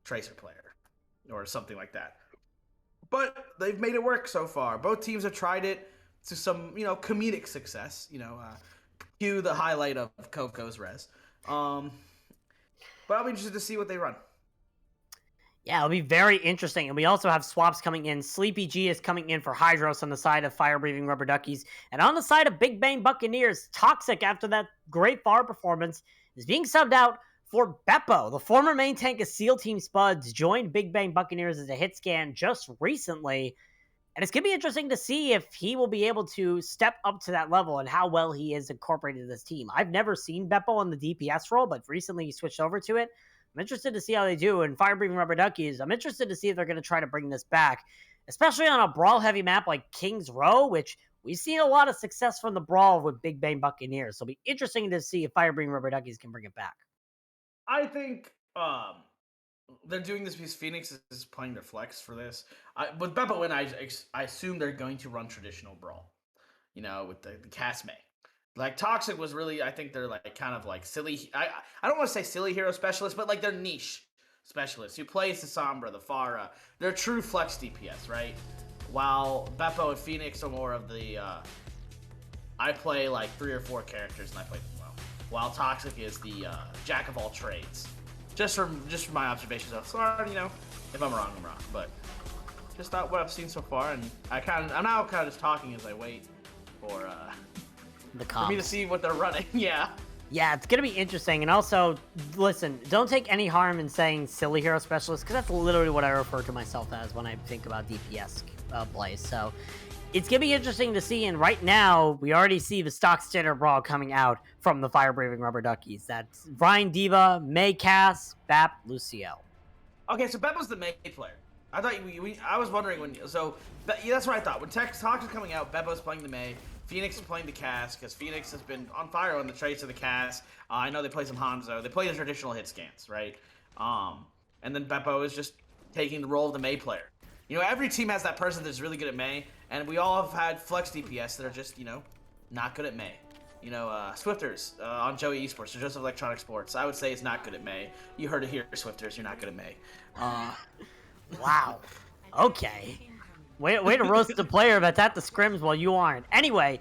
S3: tracer player or something like that. But they've made it work so far. Both teams have tried it to some, comedic success. Cue the highlight of Coco's res. But I'll be interested to see what they run.
S5: Yeah, it'll be very interesting. And we also have swaps coming in. Sleepy G is coming in for Hydros on the side of fire-breathing Rubber Duckies. And on the side of Big Bang Buccaneers, Toxic, after that great far performance, is being subbed out for Beppo. The former main tank of SEAL Team Spuds joined Big Bang Buccaneers as a hit scan just recently. And it's going to be interesting to see if he will be able to step up to that level and how well he is incorporated in this team. I've never seen Beppo on the DPS role, but recently he switched over to it. I'm interested to see how they do. And fire-breathing Rubber Duckies, I'm interested to see if they're going to try to bring this back, especially on a brawl-heavy map like King's Row, which we've seen a lot of success from the brawl with Big Bang Buccaneers. So it'll be interesting to see if fire-breathing Rubber Duckies can bring it back.
S3: I think they're doing this because Phoenix is playing their flex for this. With Beppo and I assume they're going to run traditional brawl, with the cast May. Like, Toxic was really, I think they're, like, kind of, like, silly. I don't want to say silly hero specialist, but, like, they're niche specialists who plays the Sombra, the Pharah. They're true flex DPS, right? While Beppo and Phoenix are more of the, I play, like, 3 or 4 characters, and I play them well. While Toxic is the jack of all trades. Just from my observations of, sorry, if I'm wrong, I'm wrong. But just not what I've seen so far, and I'm now kind of just talking as I wait for,
S5: The comps.
S3: for me to see what they're running. Yeah,
S5: it's going to be interesting. And also, listen, don't take any harm in saying silly hero specialist, because that's literally what I refer to myself as when I think about DPS plays. So it's going to be interesting to see. And right now, we already see the stock standard brawl coming out from the fire-breathing Rubber Duckies. That's Ryan Diva, May Cass, Bap, Luciel.
S3: Okay, so Beppo's the May player. I thought I was wondering that's what I thought. When Tox is coming out, Beppo's playing the May. Phoenix is playing the Cass, because Phoenix has been on fire on the traits of the Cass. I know they play some Hanzo. They play the traditional hit scans, right? And then Beppo is just taking the role of the May player. Every team has that person that's really good at May, and we all have had flex DPS that are just, not good at May. Swifters on Joey Esports or Joseph Electronic Sports, I would say is not good at May. You heard it here, Swifters, you're not good at May.
S5: Wow. Okay. Way to roast the player that's at the scrims while you aren't. Anyway,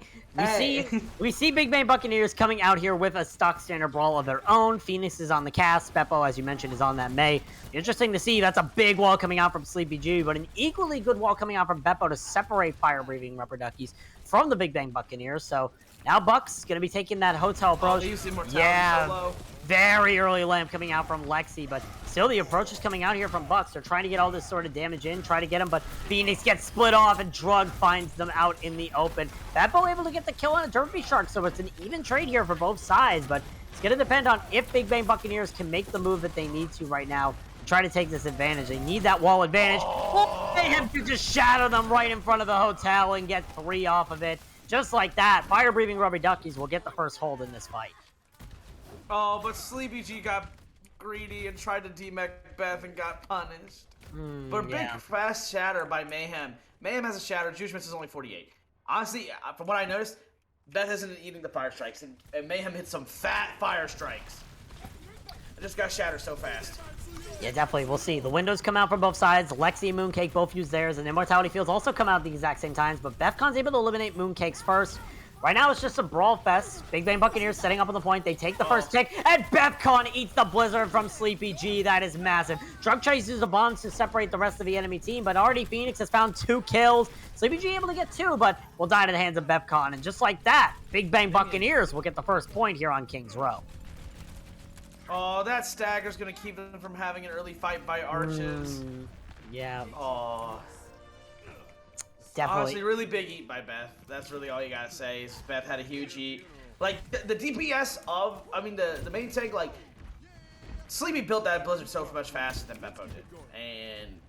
S5: we see Big Bang Buccaneers coming out here with a stock standard brawl of their own. Phoenix is on the cast. Beppo, as you mentioned, is on that May. Interesting to see. That's a big wall coming out from Sleepy G, but an equally good wall coming out from Beppo to separate fire-breathing Rubber Duckies from the Big Bang Buccaneers. So now Bucks going to be taking that hotel approach.
S3: Solo.
S5: Very early lamp coming out from Lexi, but still the approach is coming out here from Bucks. They're trying to get all this sort of damage in, try to get him, but Phoenix gets split off and Drug finds them out in the open. Beppo able to get the kill on a Derpy Shark, so it's an even trade here for both sides, but it's going to depend on if Big Bang Buccaneers can make the move that they need to right now to try to take this advantage. They need that wall advantage. They have to just shadow them right in front of the hotel and get 3 off of it. Just like that, fire-breathing Rubber Duckies will get the first hold in this fight.
S3: Oh, but Sleepy G got greedy and tried to D-Mech Beth and got punished. But big fast shatter by Mayhem. Mayhem has a shatter. Juice is only 48. Honestly, from what I noticed, Beth isn't eating the fire strikes, and Mayhem hit some fat fire strikes. I just got shattered so fast.
S5: Yeah, definitely. We'll see. The windows come out from both sides. Lexi and Mooncake both use theirs, and Immortality Fields also come out at the exact same times, but Befcon's able to eliminate Mooncake's first. Right now, it's just a brawl fest. Big Bang Buccaneers setting up on the point. They take the first tick, and Befcon eats the Blizzard from Sleepy G. That is massive. Drug Chase uses the bombs to separate the rest of the enemy team, but already Phoenix has found 2 kills. Sleepy G able to get 2, but will die to the hands of Befcon. And just like that, Big Bang Buccaneers will get the first point here on Kings Row.
S3: Oh, that stagger's gonna keep them from having an early fight by arches.
S5: Yeah.
S3: Oh.
S5: Definitely.
S3: Honestly, really big eat by Beth. That's really all you gotta say. Is Beth had a huge eat. Like the DPS of, I mean the main tank, like Sleepy built that Blizzard so much faster than Beppo did, and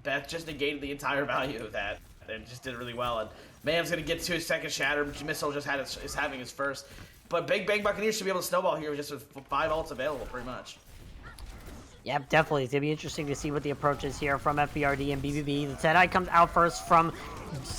S3: Beth just negated the entire value of that and just did it really well. And Mayhem's gonna get to his second shatter. Missile just is having his first, but Big Bang Buccaneers should be able to snowball here with just 5 ults available, pretty much.
S5: Yep, definitely. It's going to be interesting to see what the approach is here from FBRD and BBB. The Tedeye comes out first from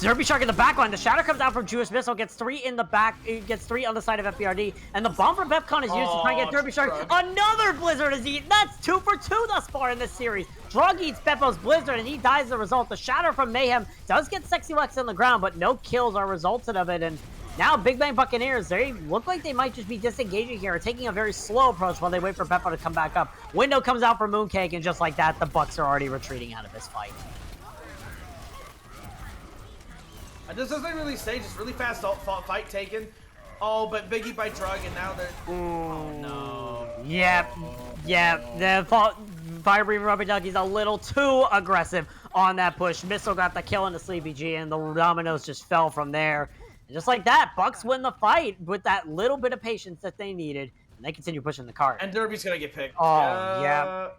S5: Derby Shark in the back line. The Shadow comes out from Jewish Missile, gets 3 in the back, gets 3 on the side of FBRD. And the bomb from Befcon is used to try and get Derby Shark. Another Blizzard is eaten. That's 2 for 2 thus far in this series. Drug eats Beppo's Blizzard, and he dies as a result. The Shatter from Mayhem does get Sexy Lex on the ground, but no kills are resulted of it. And now, Big Bang Buccaneers, they look like they might just be disengaging here, taking a very slow approach while they wait for Beppo to come back up. Window comes out for Mooncake, and just like that, the Bucks are already retreating out of this fight.
S3: This doesn't really say, just really fast fight taken. Oh, but Biggie by Drug, and now they're... Oh, no.
S5: Yep. The Fire Breathing Rubber Duckies a little too aggressive on that push. Missile got the kill into Sleepy G, and the dominoes just fell from there. And just like that, Bucks win the fight with that little bit of patience that they needed, and they continue pushing the cart.
S3: And Derby's gonna get picked.
S5: Oh, yeah.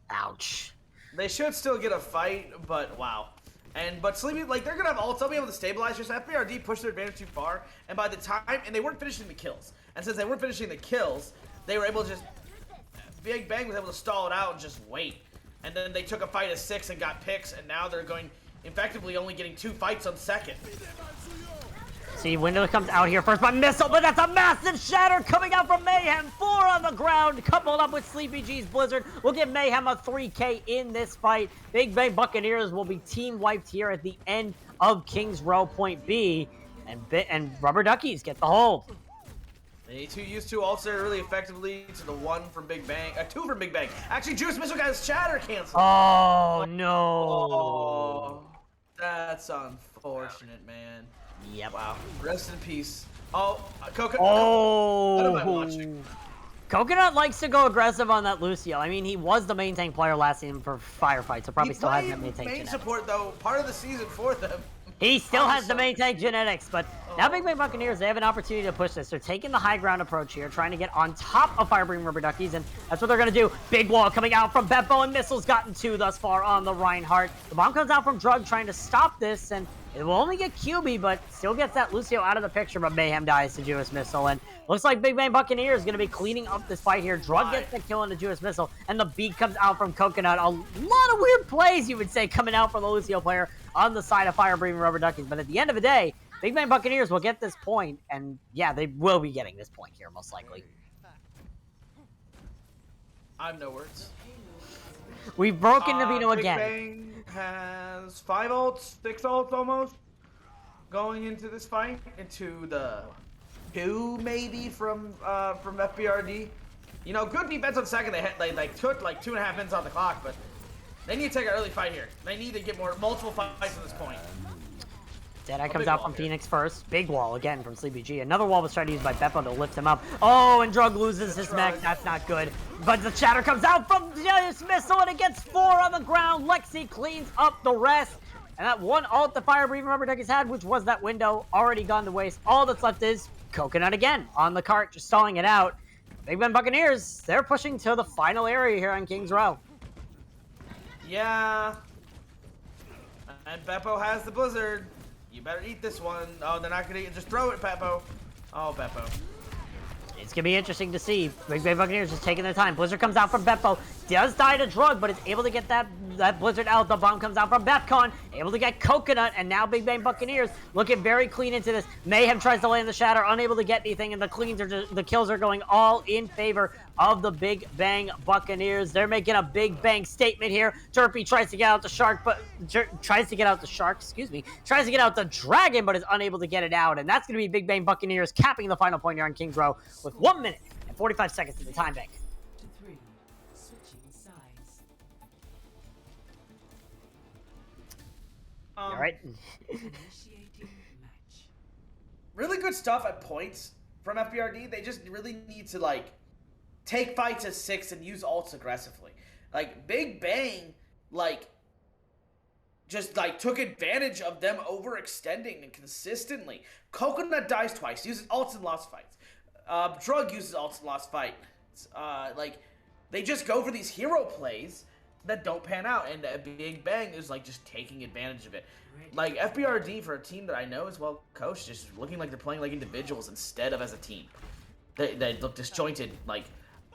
S5: Ouch.
S3: They should still get a fight, but wow. But Sleepy, like, they're gonna have ults. They'll be able to stabilize. Just FBRD pushed their advantage too far, and by the time, and they weren't finishing the kills. And since they weren't finishing the kills, they were able to just, Big Bang was able to stall it out and just wait. And then they took a fight of 6 and got picks, and now they're going, effectively only getting 2 fights on second.
S5: See, Window comes out here first by Missile, but that's a massive shatter coming out from Mayhem. 4 on the ground, coupled up with Sleepy G's Blizzard. We'll give Mayhem a 3K in this fight. Big Bang Buccaneers will be team wiped here at the end of Kings Row Point B. And Rubber Duckies get the hold.
S3: They used 2 ults there really effectively to the 1 from Big Bang, 2 from Big Bang. Actually, Juice Missile got his shatter canceled.
S5: Oh, no.
S3: Oh, that's unfortunate, man.
S5: Yep.
S3: Wow. Rest in peace. Oh, Coconut.
S5: Oh.
S3: What am I watching?
S5: Coconut likes to go aggressive on that Lucio. I mean, he was the main tank player last season for Firefight, so probably still has that main tank genetics.
S3: Support, though, part of the season for them.
S5: He still has the main tank genetics, but now Big Bang Buccaneers, they have an opportunity to push this. They're taking the high ground approach here, trying to get on top of Firebreathing Rubber Duckies, and that's what they're going to do. Big wall coming out from Beppo, and Missile's gotten 2 thus far on the Reinhardt. The bomb comes out from Drug trying to stop this, and it will only get QB, but still gets that Lucio out of the picture, but Mayhem dies to Jewish Missile, and looks like Big Bang Buccaneers is going to be cleaning up this fight here. Drug gets the kill into Jewish Missile, and the beat comes out from Coconut. A lot of weird plays, you would say, coming out from the Lucio player on the side of Fire Breathing Rubber Duckies, but at the end of the day, Big Bang Buccaneers will get this point, and yeah, they will be getting this point here, most likely.
S3: I have no words.
S5: We've broken Navino again.
S3: Big Bang has 5 ults, 6 ults almost, going into this fight, into the 2 maybe from FBRD. You know, good defense on second. They took like 2.5 minutes off the clock, but they need to take an early fight here. They need to get multiple fights at this point.
S5: Deadeye comes out from Phoenix first. Big wall again from Sleepy G. Another wall was trying to use by Beppo to lift him up. Oh, and Drug loses his mech. That's not good. But the shatter comes out from Jewish Missile, and it gets 4 on the ground. Lexi cleans up the rest. And that one ult the Fire Breathing Rubber Duckies had, which was that window, already gone to waste. All that's left is Coconut again on the cart, just stalling it out. Big Ben Buccaneers, they're pushing to the final area here on Kings Row.
S3: Yeah. And Beppo has the Blizzard. You better eat this one. Oh, they're not gonna eat it. Just throw it, Beppo. Oh, Beppo.
S5: It's gonna be interesting to see. Big Bay Buccaneers just taking their time. Blizzard comes out from Beppo. does die to Drug, but is able to get that Blizzard out. The bomb comes out from Befcon, able to get Coconut, and now Big Bang Buccaneers looking very clean into this. Mayhem tries to land the Shatter, unable to get anything, and the kills are going all in favor of the Big Bang Buccaneers. They're making a Big Bang statement here. Derpy tries to get out the Shark, but tries to get out the Dragon, but is unable to get it out, and that's going to be Big Bang Buccaneers capping the final point here on Kings Row with 1 minute and 45 seconds to the time bank.
S7: to 3. Switching sides.
S5: All right.
S7: Initiating match.
S3: Really good stuff at points from FBRD. They just really need to, like, take fights as 6 and use ults aggressively. Like, Big Bang, like, just, like, took advantage of them overextending and consistently. Coconut dies twice, uses ults and lost fights. Drug uses ults and lost fights. Like, they just go for these hero plays that don't pan out, and Big Bang is, like, just taking advantage of it. Like, FBRD, for a team that I know is well coached, just looking like they're playing like individuals instead of as a team. They look disjointed, like,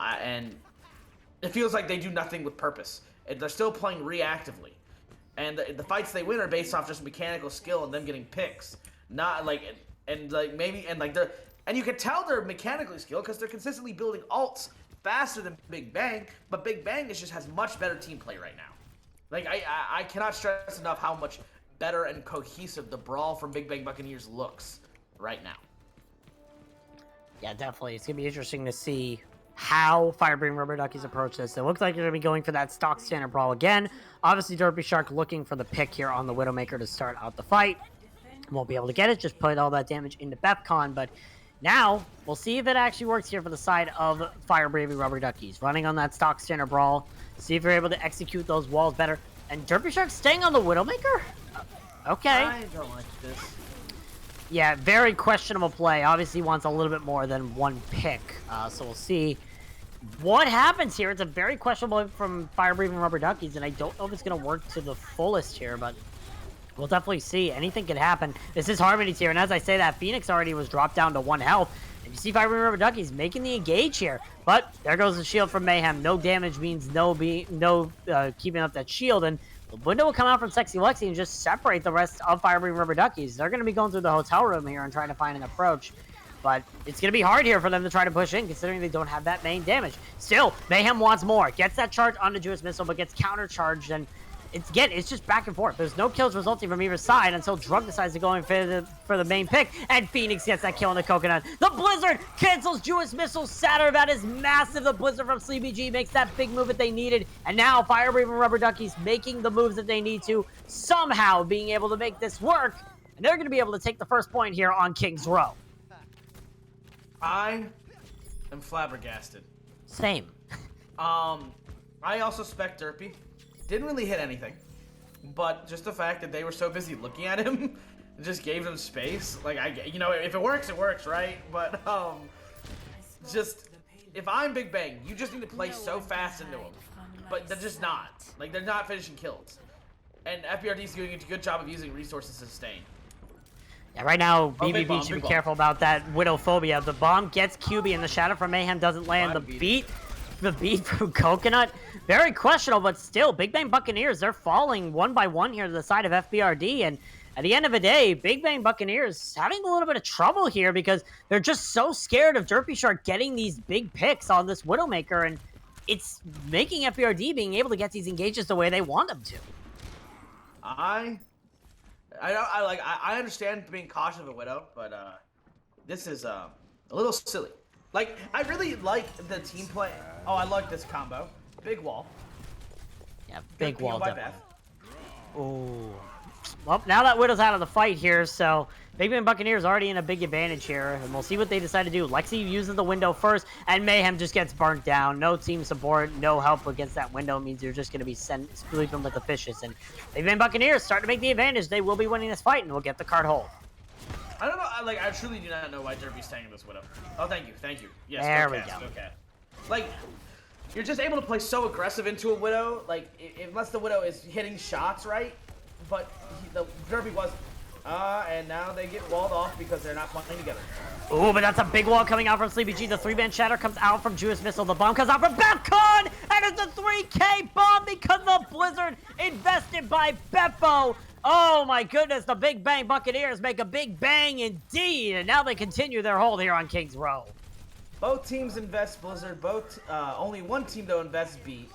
S3: and it feels like they do nothing with purpose. And they're still playing reactively. And the fights they win are based off just mechanical skill and them getting picks. Not, like, and you can tell they're mechanically skilled because they're consistently building ults faster than Big Bang, but Big Bang just has much better team play right now. Like, I cannot stress enough how much better and cohesive the brawl from Big Bang Buccaneers looks right now.
S5: Yeah, definitely. It's going to be interesting to see how Firebreathing Rubber Duckies approach this. It looks like they're going to be going for that stock standard brawl again. Obviously, Derpy Shark looking for the pick here on the Widowmaker to start out the fight. Won't be able to get it, just put all that damage into Befcon, but now we'll see if it actually works here for the side of Firebreathing Rubber Duckies. Running on that stock standard brawl, see if you're able to execute those walls better. And Derpy Shark staying on the Widowmaker? Okay.
S3: I don't like this.
S5: Yeah, very questionable play. Obviously wants a little bit more than one pick. So we'll see what happens here. It's a very questionable from Fire-Breathing Rubber Duckies, and I don't know if it's going to work to the fullest here, but we'll definitely see. Anything could happen. This is Harmony's here, and as I say that, Phoenix already was dropped down to 1 health. And you see Fire-Breathing Rubber Duckies making the engage here, but there goes the shield from Mayhem. No damage means no keeping up that shield, and the window will come out from Sexy Lexi and just separate the rest of Fire-Breathing Rubber Duckies. They're going to be going through the hotel room here and trying to find an approach. But it's going to be hard here for them to try to push in, considering they don't have that main damage. Still, Mayhem wants more. Gets that charge on the Jewish Missile, but gets countercharged. And it's just back and forth. There's no kills resulting from either side until Drug decides to go in for the main pick. And Phoenix gets that kill on the Coconut. The Blizzard cancels Jewish Missile. Satter, that is massive. The Blizzard from Sleepy G makes that big move that they needed. And now Fire-Breathing Rubber Duckies making the moves that they need to, somehow being able to make this work. And they're going to be able to take the first point here on Kings Row.
S3: I am flabbergasted.
S5: Same.
S3: I also spec Derpy. Didn't really hit anything, but just the fact that they were so busy looking at him just gave them space. Like, if it works, it works, right? But just if I'm Big Bang, you just need to play so fast into them, but they're just not. Like, they're not finishing kills, and FBRD is doing a good job of using resources to sustain.
S5: Yeah, right now,
S3: big
S5: BBB
S3: bomb,
S5: should
S3: big
S5: be
S3: bomb.
S5: careful about that Widowphobia. The bomb gets QB, and the Shadow from Mayhem doesn't land. The beat from Coconut, very questionable, but still, Big Bang Buccaneers, they're falling one by one here to the side of FBRD, and at the end of the day, Big Bang Buccaneers having a little bit of trouble here because they're just so scared of Derpy Shark getting these big picks on this Widowmaker, and it's making FBRD being able to get these engages the way they want them to.
S3: I understand being cautious of a Widow, but this is a little silly. Like, I really like the team play. Oh, I like this combo. Big wall.
S5: Yeah, big wall
S3: by
S5: definitely. Ooh. Well, now that Widow's out of the fight here, so Big Bang Buccaneers already in a big advantage here, and we'll see what they decide to do. Lexi uses the window first, and Mayhem just gets burnt down. No team support, no help against that window means you're just going to be sleeping with the fishes. And Big Bang Buccaneers start to make the advantage. They will be winning this fight, and we'll get the card hold.
S3: I don't know. I truly do not know why Derpy's staying in this Widow. Oh, thank you. Yes,
S5: there
S3: go
S5: we
S3: cast,
S5: go.
S3: Okay. Like, you're just able to play so aggressive into a Widow, like, unless the Widow is hitting shots right, but the Derpy wasn't. And now they get walled off because they're not playing together.
S5: Ooh, but that's a big wall coming out from Sleepy G. The 3-man Shatter comes out from Jewish Missile. The bomb comes out from Befcon! And That is a 3K bomb because the Blizzard invested by Beppo. Oh my goodness, the Big Bang Buccaneers make a big bang indeed, and now they continue their hold here on Kings Row.
S3: Both teams invest Blizzard. Only one team though invests Beat,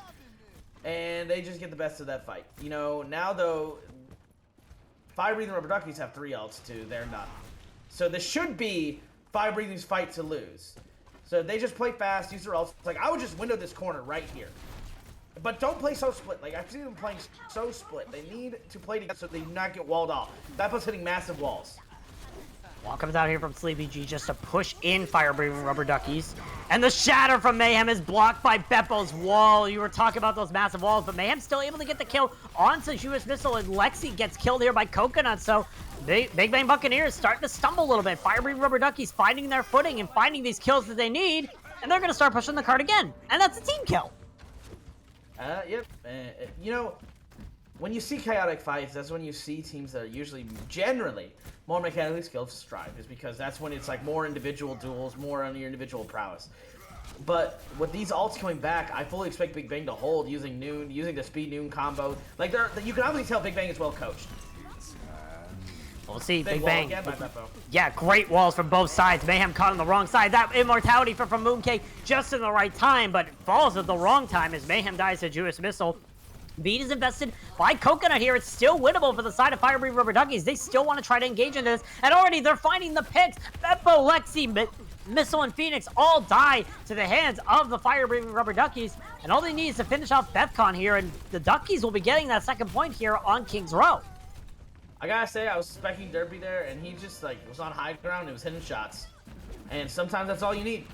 S3: and they just get the best of that fight. You know, now though, Fire Breathing Rubber Duckies have 3 ults to their none, so this should be Fire Breathing's fight to lose. So they just play fast, use their ults. Like I would just window this corner right here. But don't play so split. Like, I've seen them playing so split. They need to play together so they do not get walled off. Beppo's hitting massive walls.
S5: Wall comes out here from Sleepy G just to push in Fire Breathing Rubber Duckies. And the shatter from Mayhem is blocked by Beppo's wall. You were talking about those massive walls, but Mayhem's still able to get the kill onto Jewish Missile, and Lexi gets killed here by Coconut. So Big Bang Buccaneers starting to stumble a little bit. Fire Breathing Rubber Duckies finding their footing and finding these kills that they need, and they're going to start pushing the card again. And that's a team kill.
S3: Yep. You know, when you see chaotic fights, that's when you see teams that are usually, generally, more mechanically skilled strive, is because that's when it's like more individual duels, more on your individual prowess. But with these ults coming back, I fully expect Big Bang to hold using Noon, using the speed Noon combo. Like, you can obviously tell Big Bang is well coached.
S5: We'll see. Big
S3: wall
S5: Bang.
S3: again by Beppo.
S5: Yeah, great walls from both sides. Mayhem caught on the wrong side. That immortality from Mooncake just in the right time, but falls at the wrong time as Mayhem dies to Jewish Missile. Beat is invested by Coconut here. It's still winnable for the side of Fire Breathing Rubber Duckies. They still want to try to engage into this, and already they're finding the picks. Beppo, Lexi, Missile, and Phoenix all die to the hands of the Fire Breathing Rubber Duckies, and all they need is to finish off BEFCON here, and the Duckies will be getting that second point here on Kings Row.
S3: I gotta say, I was suspecting Derpy there, and he just like was on high ground and was hitting shots. And sometimes that's all you need.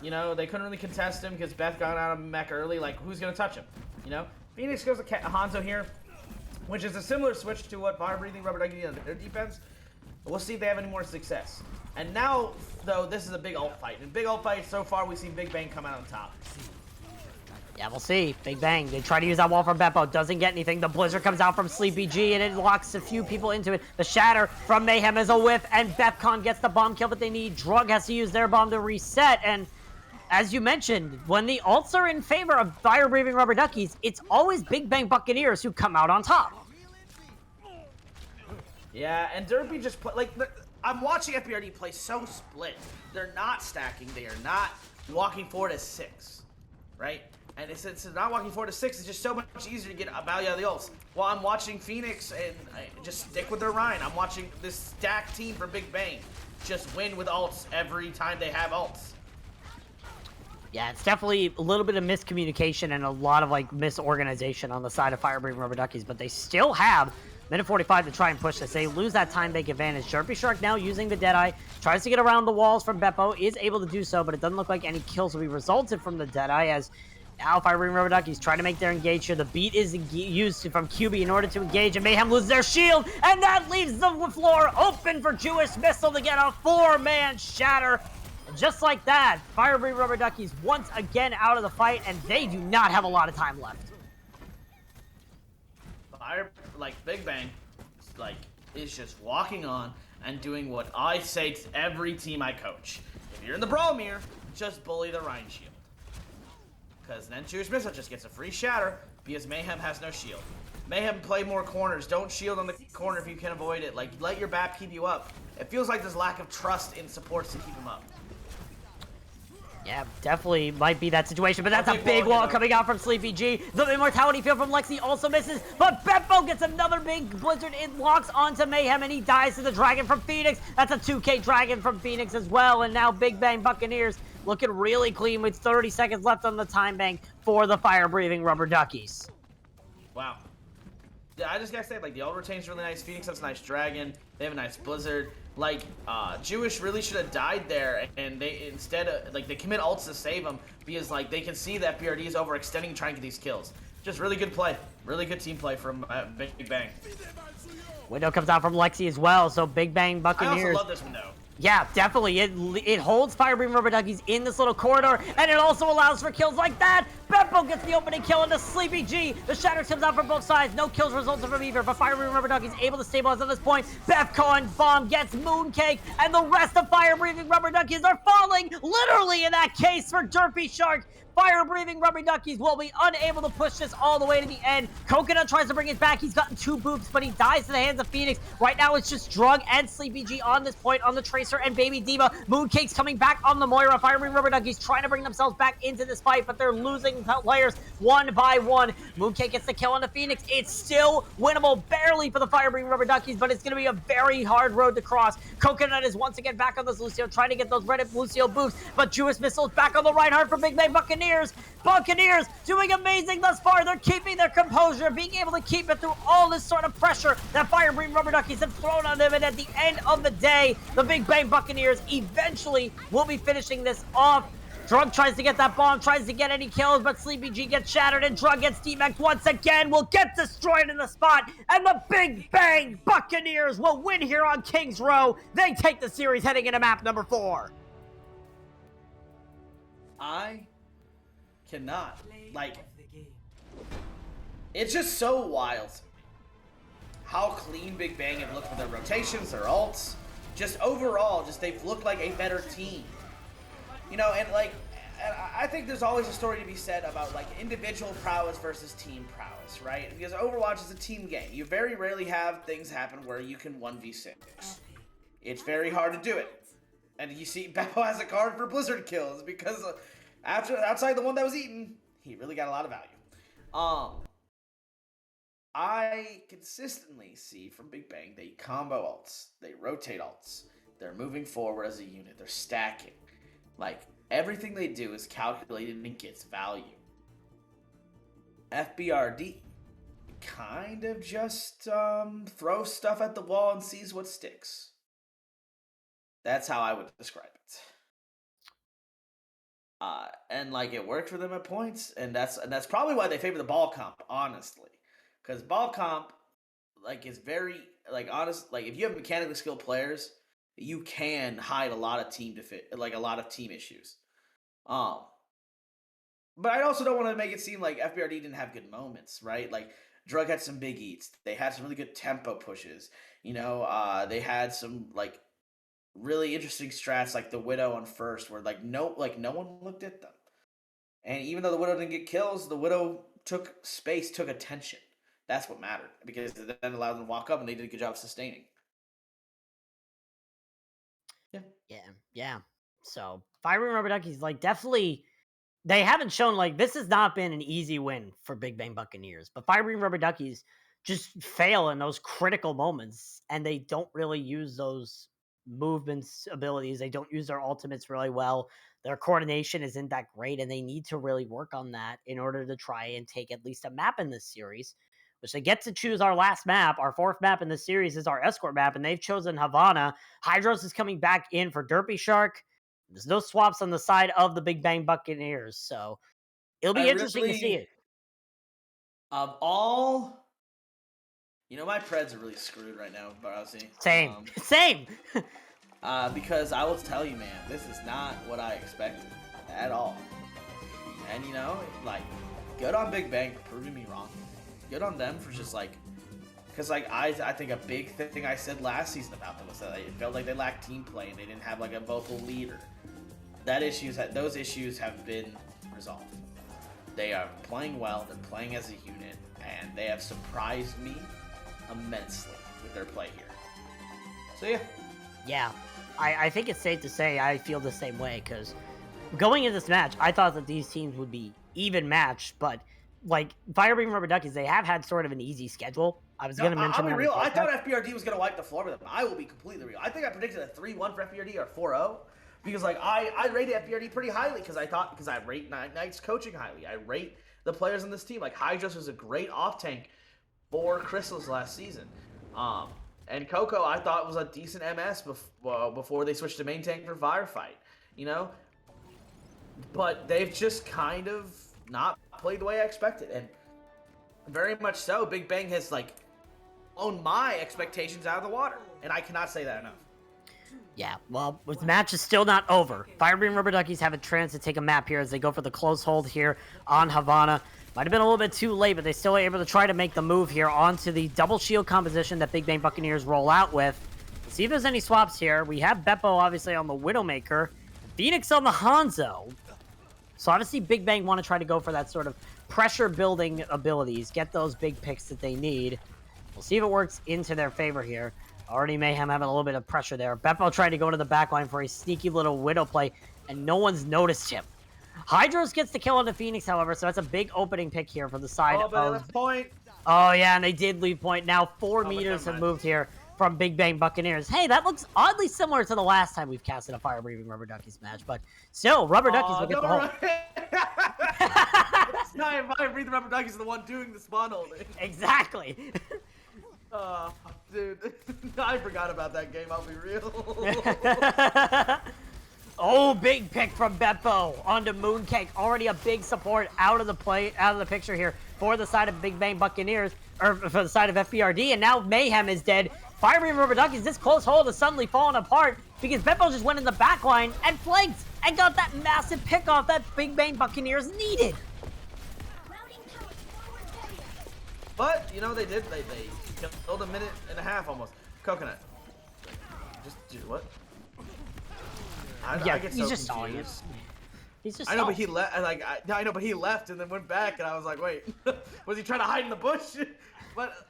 S3: You know, they couldn't really contest him because Beth got out of mech early. Like, who's gonna touch him? You know, Phoenix goes to Hanzo here, which is a similar switch to what Fire Breathing Rubber Ducky did on their defense. We'll see if they have any more success. And now, though, this is a big ult fight. In big ult fight, so far we see Big Bang come out on top.
S5: Yeah, we'll see. Big Bang. They try to use that wall from Beppo. Doesn't get anything. The Blizzard comes out from Sleepy G, and it locks a few people into it. The Shatter from Mayhem is a whiff, and BEFCON gets the bomb kill that they need. Drug has to use their bomb to reset, and as you mentioned, when the ults are in favor of Fire Breathing Rubber Duckies, it's always Big Bang Buccaneers who come out on top.
S3: Yeah, and Derpy just play like I'm watching FBRD play so split. They're not stacking. They are not walking forward as 6, right? And since they're not walking forward to 6, it's just so much easier to get a value out of the ults. While I'm watching Phoenix and just stick with their Rhine. I'm watching this stacked team for Big Bang just win with ults every time they have ults.
S5: Yeah, it's definitely a little bit of miscommunication and a lot of like misorganization on the side of Fire Breathing Rubber Duckies, but they still have minute 45 to try and push this. They lose that time bank advantage. Sharpie Shark now using the Deadeye, tries to get around the walls from Beppo, is able to do so, but it doesn't look like any kills will be resulted from the Deadeye as now Fire Breathing Rubber Duckies trying to make their engage here. The beat is used from QB in order to engage, and Mayhem loses their shield, and that leaves the floor open for Jewish Missile to get a 4-man shatter. And just like that, Fire Breathing Rubber Duckies once again out of the fight, and they do not have a lot of time left.
S3: Big Bang, is just walking on and doing what I say to every team I coach. If you're in the Brawl Mirror, just bully the Rhine shield. Because then Jewish Missile just gets a free shatter because Mayhem has no shield. Mayhem play more corners. Don't shield on the corner if you can avoid it. Like, let your BAP keep you up. It feels like there's lack of trust in supports to keep him up.
S5: Yeah, definitely might be that situation, but that's a big wall coming out from Sleepy G. The Immortality Field from Lexi also misses, but Beppo gets another big Blizzard. It locks onto Mayhem, and he dies to the Dragon from Phoenix. That's a 2K Dragon from Phoenix as well, and now Big Bang Buccaneers looking really clean with 30 seconds left on the time bank for the Fire Breathing Rubber Duckies.
S3: Wow. Yeah, I just gotta say, the ult retain's really nice. Phoenix has a nice Dragon. They have a nice Blizzard. Jewish really should have died there, and they instead of, they commit ults to save them because, they can see that BRD is overextending trying to get these kills. Just really good play. Really good team play from Big Bang.
S5: Window comes out from Lexi as well, so Big Bang Buccaneers.
S3: I also love this window.
S5: Yeah, definitely. It holds Fire Breathing Rubber Duckies in this little corridor, and it also allows for kills like that. Beppo gets the opening kill into Sleepy G. The shatter comes out from both sides. No kills resulted from either, but Fire Breathing Rubber Duckies able to stabilize at this point. Bepco and Bomb gets Mooncake, and the rest of Fire Breathing Rubber Duckies are falling, literally in that case for Derpy Shark. Fire Breathing Rubber Duckies will be unable to push this all the way to the end. Coconut tries to bring it back. He's gotten 2 boops, but he dies to the hands of Phoenix. Right now, it's just Drug and Sleepy G on this point on the Tracer and Baby Diva. Mooncake's coming back on the Moira. Fire Breathing Rubber Duckies trying to bring themselves back into this fight, but they're losing players one by one. Mooncake gets the kill on the Phoenix. It's still winnable, barely for the Fire Breathing Rubber Duckies, but it's going to be a very hard road to cross. Coconut is once again back on this Lucio, trying to get those Reddit Lucio boosts, but Jewish Missiles back on the Reinhardt for Big Bang Buccaneers. Buccaneers doing amazing thus far. They're keeping their composure, being able to keep it through all this sort of pressure that Fire Breathing Rubber Duckies have thrown on them, and at the end of the day, the Big Bang Buccaneers eventually will be finishing this off. Drug tries to get that bomb, tries to get any kills, but Sleepy G gets shattered, and Drug gets DMAX once again, will get destroyed in the spot, and the Big Bang Buccaneers will win here on Kings Row. They take the series heading into map number 4.
S3: I cannot,
S7: Play
S3: like,
S7: of the game.
S3: it's just so wild how clean Big Bang have looked with their rotations, their ults, just overall, just they've looked like a better team. You know, and like, and I think there's always a story to be said about like individual prowess versus team prowess, right? Because Overwatch is a team game. You very rarely have things happen where you can 1v6. It's very hard to do it. And you see, Beppo has a card for Blizzard kills because outside the one that was eaten, he really got a lot of value. I consistently see from Big Bang, they combo ults, they rotate ults, they're moving forward as a unit, they're stacking. Like, everything they do is calculated and gets value. FBRD kind of just throws stuff at the wall and sees what sticks. That's how I would describe it. And like it worked for them at points, and that's probably why they favor the ball comp, honestly. Because ball comp, like, is very honest. Like, if you have mechanically skilled players, you can hide a lot of team a lot of team issues. But I also don't want to make it seem like FBRD didn't have good moments, right? Like, Drug had some big eats. They had some really good tempo pushes. You know, they had some like really interesting strats, like the Widow on first, where no one looked at them. And even though the Widow didn't get kills, the Widow took space, took attention. That's what mattered, because it then allowed them to walk up, and they did a good job of sustaining.
S5: Yeah. So, Fire Breathing Rubber Duckies, like, definitely, they haven't shown, like, this has not been an easy win for Big Bang Buccaneers, but Fire Breathing Rubber Duckies just fail in those critical moments, and they don't really use those movements abilities. They don't use their ultimates really well. Their coordination isn't that great, and they need to really work on that in order to try and take at least a map in this series, which they get to choose our last map. Our 4th map in this series is our escort map, and they've chosen Havana. Hydros is coming back in for Derpy Shark. There's no swaps on the side of the Big Bang Buccaneers, so it'll be interesting to see it.
S3: Of all, my Preds are really screwed right now, Barossi.
S5: Same.
S3: Because I will tell you, man, this is not what I expected at all. And good on Big Bang for proving me wrong. Good on them for just because I think a big thing I said last season about them was that it felt like they lacked team play and they didn't have a vocal leader. Those issues have been resolved. They are playing well. They're playing as a unit, and they have surprised me immensely with their play here. So
S5: yeah, I think it's safe to say I feel the same way, because going into this match, I thought that these teams would be even matched, but Fire Breathing Rubber Duckies, they have had sort of an easy schedule. I was going to mention
S3: I'll be
S5: that.
S3: real. I thought FBRD was going to wipe the floor with them. I will be completely real. I think I predicted a 3-1 for FBRD or 4-0 because I rated FBRD pretty highly because I rate Knight's coaching highly. I rate the players in this team. Hydros was a great off tank for Crystals last season. And Coco I thought was a decent MS before they switched to main tank for Firefight. But they've just kind of not played the way I expected, and very much so. Big Bang has blown my expectations out of the water, and I cannot say that enough.
S5: Yeah, well, the match is still not over. Firebeam Rubber Duckies have a chance to take a map here as they go for the close hold here on Havana. Might have been a little bit too late, but they still are able to try to make the move here onto the double shield composition that Big Bang Buccaneers roll out with. Let's see if there's any swaps here. We have Beppo obviously on the Widowmaker, Phoenix on the Hanzo. So obviously Big Bang want to try to go for that sort of pressure building abilities, get those big picks that they need. We'll see if it works into their favor here. Already Mayhem having a little bit of pressure there. Beppo tried to go to the back line for a sneaky little Widow play, and no one's noticed him. Hydros gets the kill on the Phoenix, however, so that's a big opening pick here for the side of...
S3: point.
S5: Oh, yeah, and they did leave point. Now 4 meters have moved here from Big Bang Buccaneers. Hey, that looks oddly similar to the last time we've casted a fire-breathing Rubber Duckies match, but still, Rubber Duckies will get the hold.
S3: It's not Fire-Breathing Rubber Duckies are the one doing the spawn holding.
S5: Exactly.
S3: Oh, dude. I forgot about that game, I'll be real.
S5: Oh, big pick from Beppo onto Mooncake. Already a big support out of the picture here for the side of Big Bang Buccaneers, or for the side of FBRD, and now Mayhem is dead. Firebeam Rubber Duckies, this close hold is suddenly falling apart because Beppo just went in the back line and flanked and got that massive pick off that Big Bang Buccaneers needed.
S3: But, you know, they did. They killed a minute and a half almost. Coconut. Just, dude, what? I get so
S5: he's just stalling it.
S3: confused.
S5: He's just
S3: I know,
S5: stalling.
S3: but he left. I know, but he left and then went back, and I was like, wait, was he trying to hide in the bush? But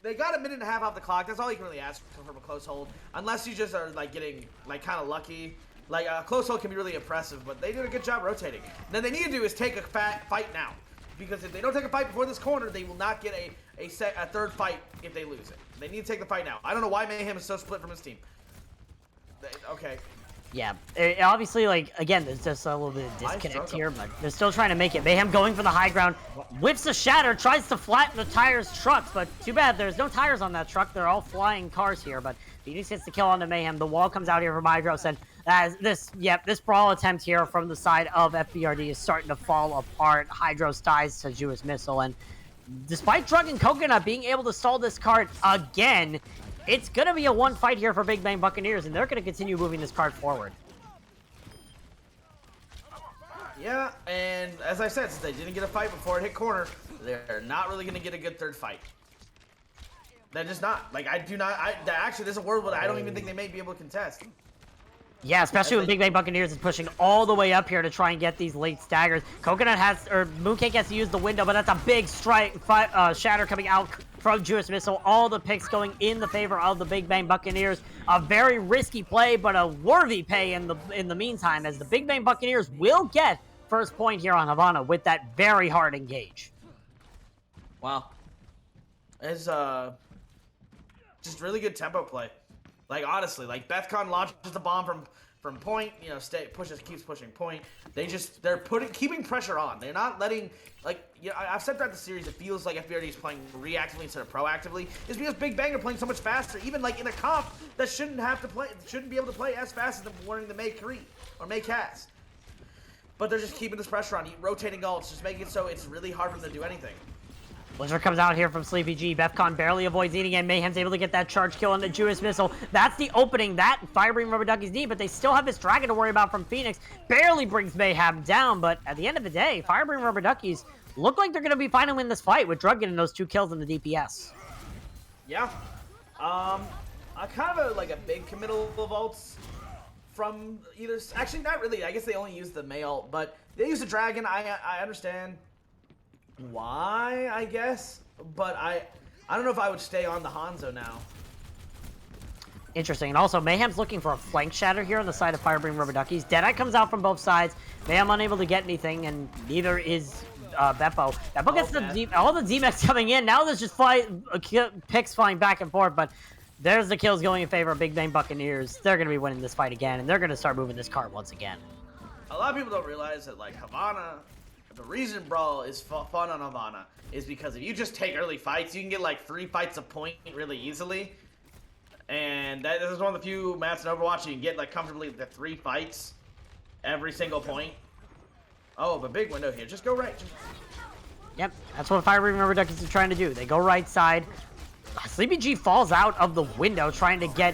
S3: they got a minute and a half off the clock. That's all you can really ask from a close hold, unless you just are like getting like kind of lucky. Like a close hold can be really impressive, but they did a good job rotating. Then they need to do is take a fight now, because if they don't take a fight before this corner, they will not get a third fight if they lose it. They need to take the fight now. I don't know why Mayhem is so split from his team. Okay.
S5: Yeah, obviously, like, again, there's just a little bit of disconnect here, but they're still trying to make it. Mayhem going for the high ground, whips a shatter, tries to flatten the tires trucks, but too bad there's no tires on that truck. They're all flying cars here, but Phoenix gets the kill onto Mayhem. The wall comes out here from Hydros, and this brawl attempt here from the side of FBRD is starting to fall apart. Hydros dies to Jewish Missile, and despite Drug and Coconut being able to stall this card again, it's going to be a one fight here for Big Bang Buccaneers, and they're going to continue moving this card forward.
S3: Yeah, and as I said, since they didn't get a fight before it hit corner, they're not really going to get a good third fight. They're just not. Like, actually, there's a world where I don't even think they may be able to contest.
S5: Yeah, especially when Big Bang Buccaneers is pushing all the way up here to try and get these late staggers. Mooncake has to use the window, but that's a big shatter coming out from Jewish Missile. All the picks going in the favor of the Big Bang Buccaneers. A very risky play, but a worthy pay in the meantime, as the Big Bang Buccaneers will get first point here on Havana with that very hard engage.
S3: Wow. It's just really good tempo play. Like, honestly, like, Bethcon launches the bomb from point, you know, keeps pushing point. They're keeping pressure on. They're not letting, like, you know, I've said throughout the series, it feels like FBRD is playing reactively instead of proactively. It's because Big Bang are playing so much faster, even, like, in a comp that shouldn't be able to play as fast as them wearing the May Cree or May Cast. But they're just keeping this pressure on, rotating ults, just making it so it's really hard for them to do anything.
S5: Blizzard comes out here from Sleepy G. Befcon barely avoids eating, and Mayhem's able to get that charge kill on the Jewish Missile. That's the opening that Firebeam Rubber Duckies need, but they still have this Dragon to worry about from Phoenix. Barely brings Mayhem down, but at the end of the day, Firebeam Rubber Duckies look like they're going to be fine to win this fight with Drug getting those 2 kills in the DPS.
S3: Yeah. I kind of like a big committal of ults from either... Actually, not really. I guess they only use the May ult, but they use the Dragon. I understand why, I guess, but I don't know if I would stay on the Hanzo now.
S5: Interesting. And also, Mayhem's looking for a flank shatter here on the side of Firebeam Rubber Duckies. Deadeye comes out from both sides. Mayhem unable to get anything, and neither is Beppo. Beppo gets all the D-Mechs coming in. Now there's just picks flying back and forth, but there's the kills going in favor of Big Bang Buccaneers. They're going to be winning this fight again, and they're going to start moving this card once again.
S3: A lot of people don't realize that, like, Havana... The reason Brawl is fun on Havana is because if you just take early fights, you can get like 3 fights a point really easily. And this is one of the few maps in Overwatch you can get like comfortably the 3 fights every single point. Oh, but big window here. Just go right.
S5: Yep, that's what Firebeam Rubber Duckies are trying to do. They go right side. Sleepy G falls out of the window trying to get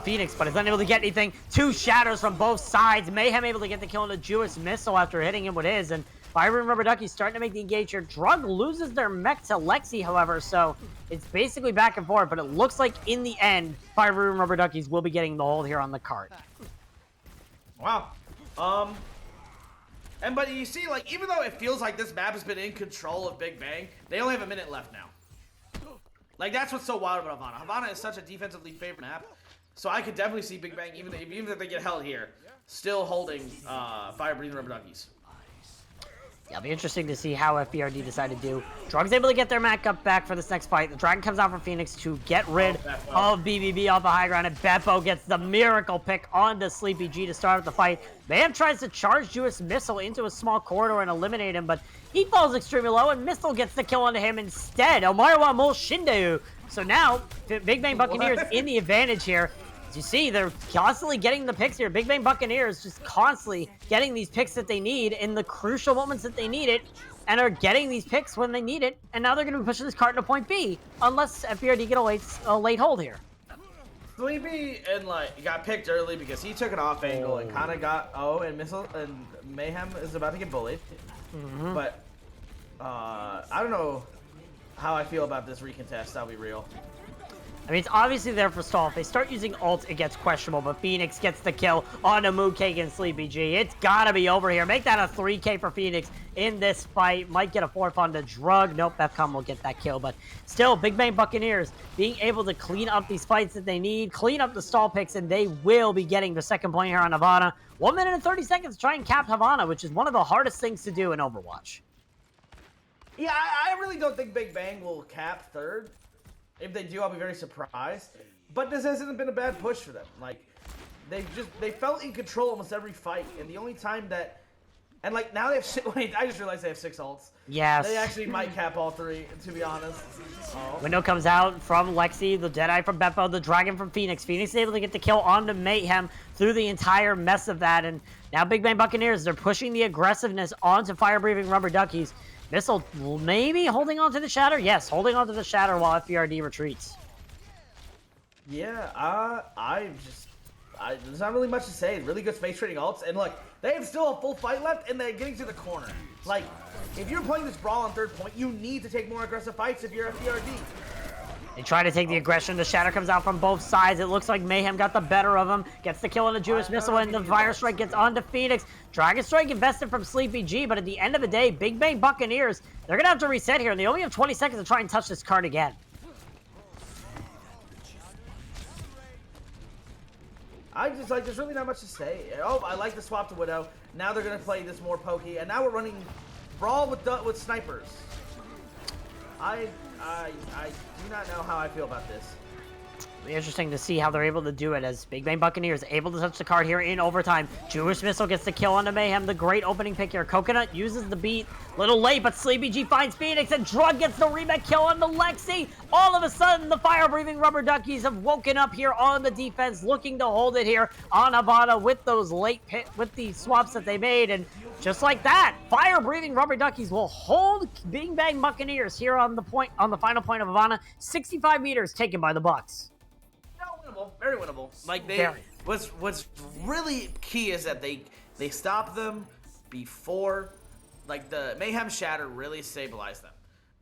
S5: Phoenix, but is unable to get anything. 2 shatters from both sides. Mayhem able to get the kill on the Jewish missile after hitting him with his, and Fire and Rubber Duckies starting to make the engage here. Drug loses their mech to Lexi, however, so it's basically back and forth, but it looks like in the end, Fire and Rubber Duckies will be getting the hold here on the cart.
S3: Wow. But you see, like, even though it feels like this map has been in control of Big Bang, they only have a minute left now. Like, that's what's so wild about Havana. Havana is such a defensively favored map, so I could definitely see Big Bang, even if they get held here, still holding Fire Breathing Rubber Duckies.
S5: Yeah, it'll be interesting to see how FBRD decide to do. Drug's able to get their Mac up back for this next fight. The Dragon comes out from Phoenix to get rid of BBB off the high ground, and Beppo gets the miracle pick onto Sleepy G to start the fight. Mayhem tries to charge Jewish Missile into a small corridor and eliminate him, but he falls extremely low, and Missile gets the kill onto him instead. Omarwa Mol Shindeu. So now, Big Bang Buccaneers in the advantage here. As you see, they're constantly getting the picks here. Big Bang Buccaneers just constantly getting these picks that they need in the crucial moments that they need it, and are getting these picks when they need it, and now they're going to be pushing this cart into point B, unless FBRD get a late hold here.
S3: Sleepy got picked early because he took an off angle and kind of got and Missile and Mayhem is about to get bullied. But I don't know how I feel about this recontest. I'll be real.
S5: I mean, it's obviously there for stall. If they start using ult, it gets questionable, but Phoenix gets the kill on a Mooncake and Sleepy G. It's gotta be over here. Make that a 3K for Phoenix in this fight. Might get a 4th on the Drug. Nope, Befcom will get that kill, but still, Big Bang Buccaneers being able to clean up these fights that they need, clean up the stall picks, and they will be getting the 2nd point here on Havana. 1 minute and 30 seconds to try and cap Havana, which is one of the hardest things to do in Overwatch.
S3: Yeah, I really don't think Big Bang will cap 3rd. If they do, I'll be very surprised. But this hasn't been a bad push for them. Like, they felt in control almost every fight, and the only time that, and like now they have, wait, I just realized they have 6 ults.
S5: Yes.
S3: They actually might cap all 3, to be honest.
S5: Window comes out from Lexi, the Deadeye from Beppo, the Dragon from Phoenix. Phoenix is able to get the kill onto Mayhem through the entire mess of that, and now Big Bang Buccaneers, they're pushing the aggressiveness onto Fire-Breathing Rubber Duckies. Missile maybe holding on to the Shatter? Yes, holding on to the Shatter while FBRD retreats.
S3: Yeah, there's not really much to say. Really good space trading ults, and look, they have still a full fight left, and they're getting to the corner. Like, if you're playing this brawl on 3rd point, you need to take more aggressive fights if you're FBRD.
S5: They try to take the aggression. The Shatter comes out from both sides. It looks like Mayhem got the better of him. Gets the kill on the Jewish Missile, and the Fire Strike gets onto Phoenix. Dragon Strike invested from Sleepy G, but at the end of the day, Big Bang Buccaneers, they're going to have to reset here, and they only have 20 seconds to try and touch this card again.
S3: There's really not much to say. Oh, I like the swap to Widow. Now they're going to play this more pokey, and now we're running Brawl with snipers. I do not know how I feel about this.
S5: It'll be interesting to see how they're able to do it as Big Bang Buccaneers able to touch the card here in overtime. Jewish Missile gets the kill onto Mayhem. The great opening pick here. Coconut uses the beat. Little late, but Sleepy G finds Phoenix, and Drug gets the remake kill onto Lexi. All of a sudden, the fire-breathing Rubber Duckies have woken up here on the defense, looking to hold it here on Havana with those late with the swaps that they made, and just like that, fire-breathing Rubber Duckies will hold Big Bang Buccaneers here on the final point of Havana. 65 meters taken by the Bucks.
S3: Winnable, very winnable. Like what's really key is that they stop them before, like the Mayhem Shatter really stabilized them.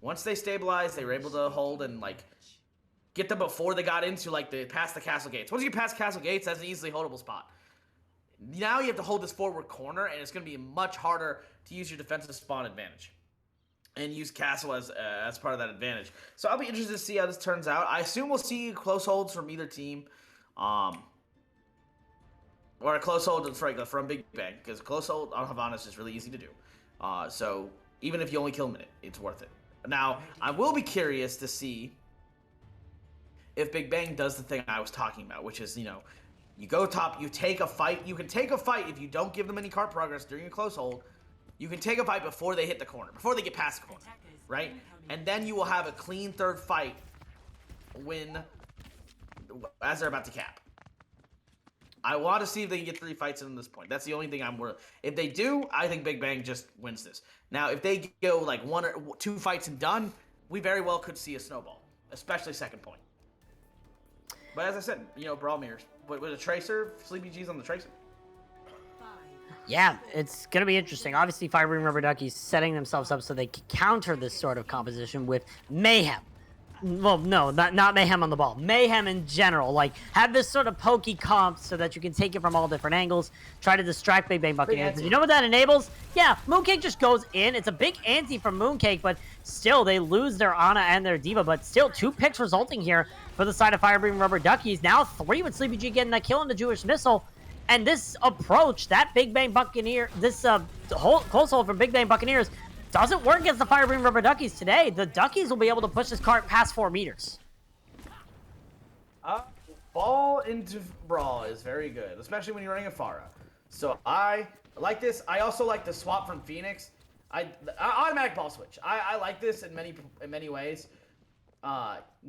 S3: Once they stabilized, they were able to hold and like get them before they got into like past the castle gates. Once you get past castle gates, that's an easily holdable spot. Now you have to hold this forward corner, and it's going to be much harder to use your defensive spawn advantage and use castle as part of that advantage. So I'll be interested to see how this turns out. I assume we'll see close holds from either team, or a close hold from Big Bang, because close hold on Havana is just really easy to do. So even if you only kill a minute, it's worth it. Now, I will be curious to see if Big Bang does the thing I was talking about, which is, you go top, you take a fight. You can take a fight if you don't give them any card progress during a close hold. You can take a fight before they hit the corner, before they get past the corner, right? And then you will have a clean 3rd fight as they're about to cap. I want to see if they can get 3 fights in this point. That's the only thing I'm worried. If they do, I think Big Bang just wins this. Now, if they go like 1 or 2 fights and done, we very well could see a snowball, especially 2nd point. But as I said, Brawl Mirrors. But with a Tracer, Sleepy G's on the Tracer.
S5: Yeah, it's going to be interesting. Obviously, Fire Breathing Rubber Duckies setting themselves up so they can counter this sort of composition with Mayhem. Well, no, not Mayhem on the ball. Mayhem in general. Like, have this sort of pokey comp so that you can take it from all different angles. Try to distract Big Bang Buccaneers. You know what that enables? Yeah, Mooncake just goes in. It's a big ante from Mooncake, but still, they lose their Ana and their Diva. But still, 2 picks resulting here for the side of Fire Breathing Rubber Duckies. Now 3 with Sleepy G getting that kill on the Jewish Missile. And this approach, that Big Bang Buccaneer, this close hold from Big Bang Buccaneers, doesn't work against the Fire Breathing Rubber Duckies today. The Duckies will be able to push this cart past 4 meters.
S3: Ball into Brawl is very good, especially when you're running a Pharah. So I like this. I also like the swap from Phoenix. Automatic ball switch. I like this in many ways.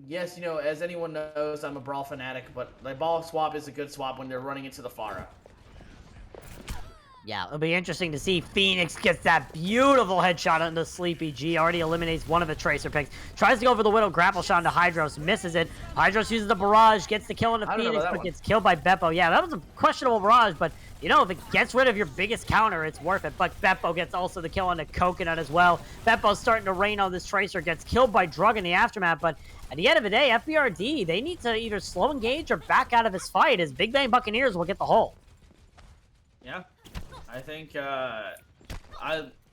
S3: Yes, as anyone knows, I'm a Brawl fanatic, but the ball swap is a good swap when they're running into the Pharah.
S5: Yeah, it'll be interesting to see. Phoenix gets that beautiful headshot into Sleepy G. Already eliminates one of the Tracer picks. Tries to go for the Widow grapple shot into Hydros. Misses it. Hydros uses the barrage. Gets the kill into Phoenix, but gets killed by Beppo. Yeah, that was a questionable barrage, but, if it gets rid of your biggest counter, it's worth it. But Beppo gets also the kill into Coconut as well. Beppo's starting to rain on this Tracer. Gets killed by Drug in the aftermath, but at the end of the day, FBRD, they need to either slow engage or back out of this fight as Big Bang Buccaneers will get the hole.
S3: Yeah. I think, I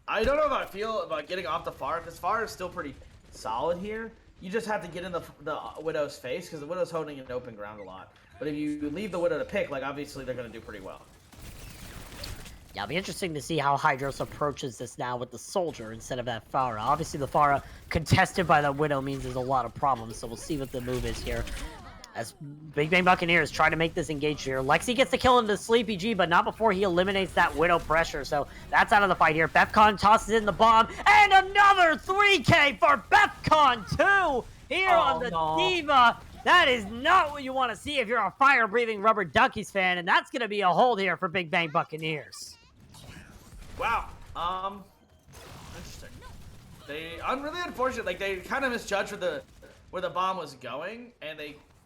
S3: don't know how I feel about getting off the Pharah, because Pharah is still pretty solid here. You just have to get in the Widow's face, because the Widow's holding an open ground a lot. But if you leave the Widow to pick, obviously they're going to do pretty well.
S5: Yeah, it'll be interesting to see how Hydros approaches this now with the Soldier instead of that Pharah. Obviously, the Pharah contested by that Widow means there's a lot of problems, so we'll see what the move is here. As Big Bang Buccaneers try to make this engage here. Lexi gets the kill into Sleepy G, but not before he eliminates that Widow pressure. So that's out of the fight here. Befcon tosses in the bomb. And another 3K for Befcon 2 here on the Diva. That is not what you want to see if you're a fire-breathing Rubber Duckies fan. And that's going to be a hold here for Big Bang Buccaneers.
S3: Wow. Interesting. I'm really unfortunate. They kind of misjudged where the bomb was going, and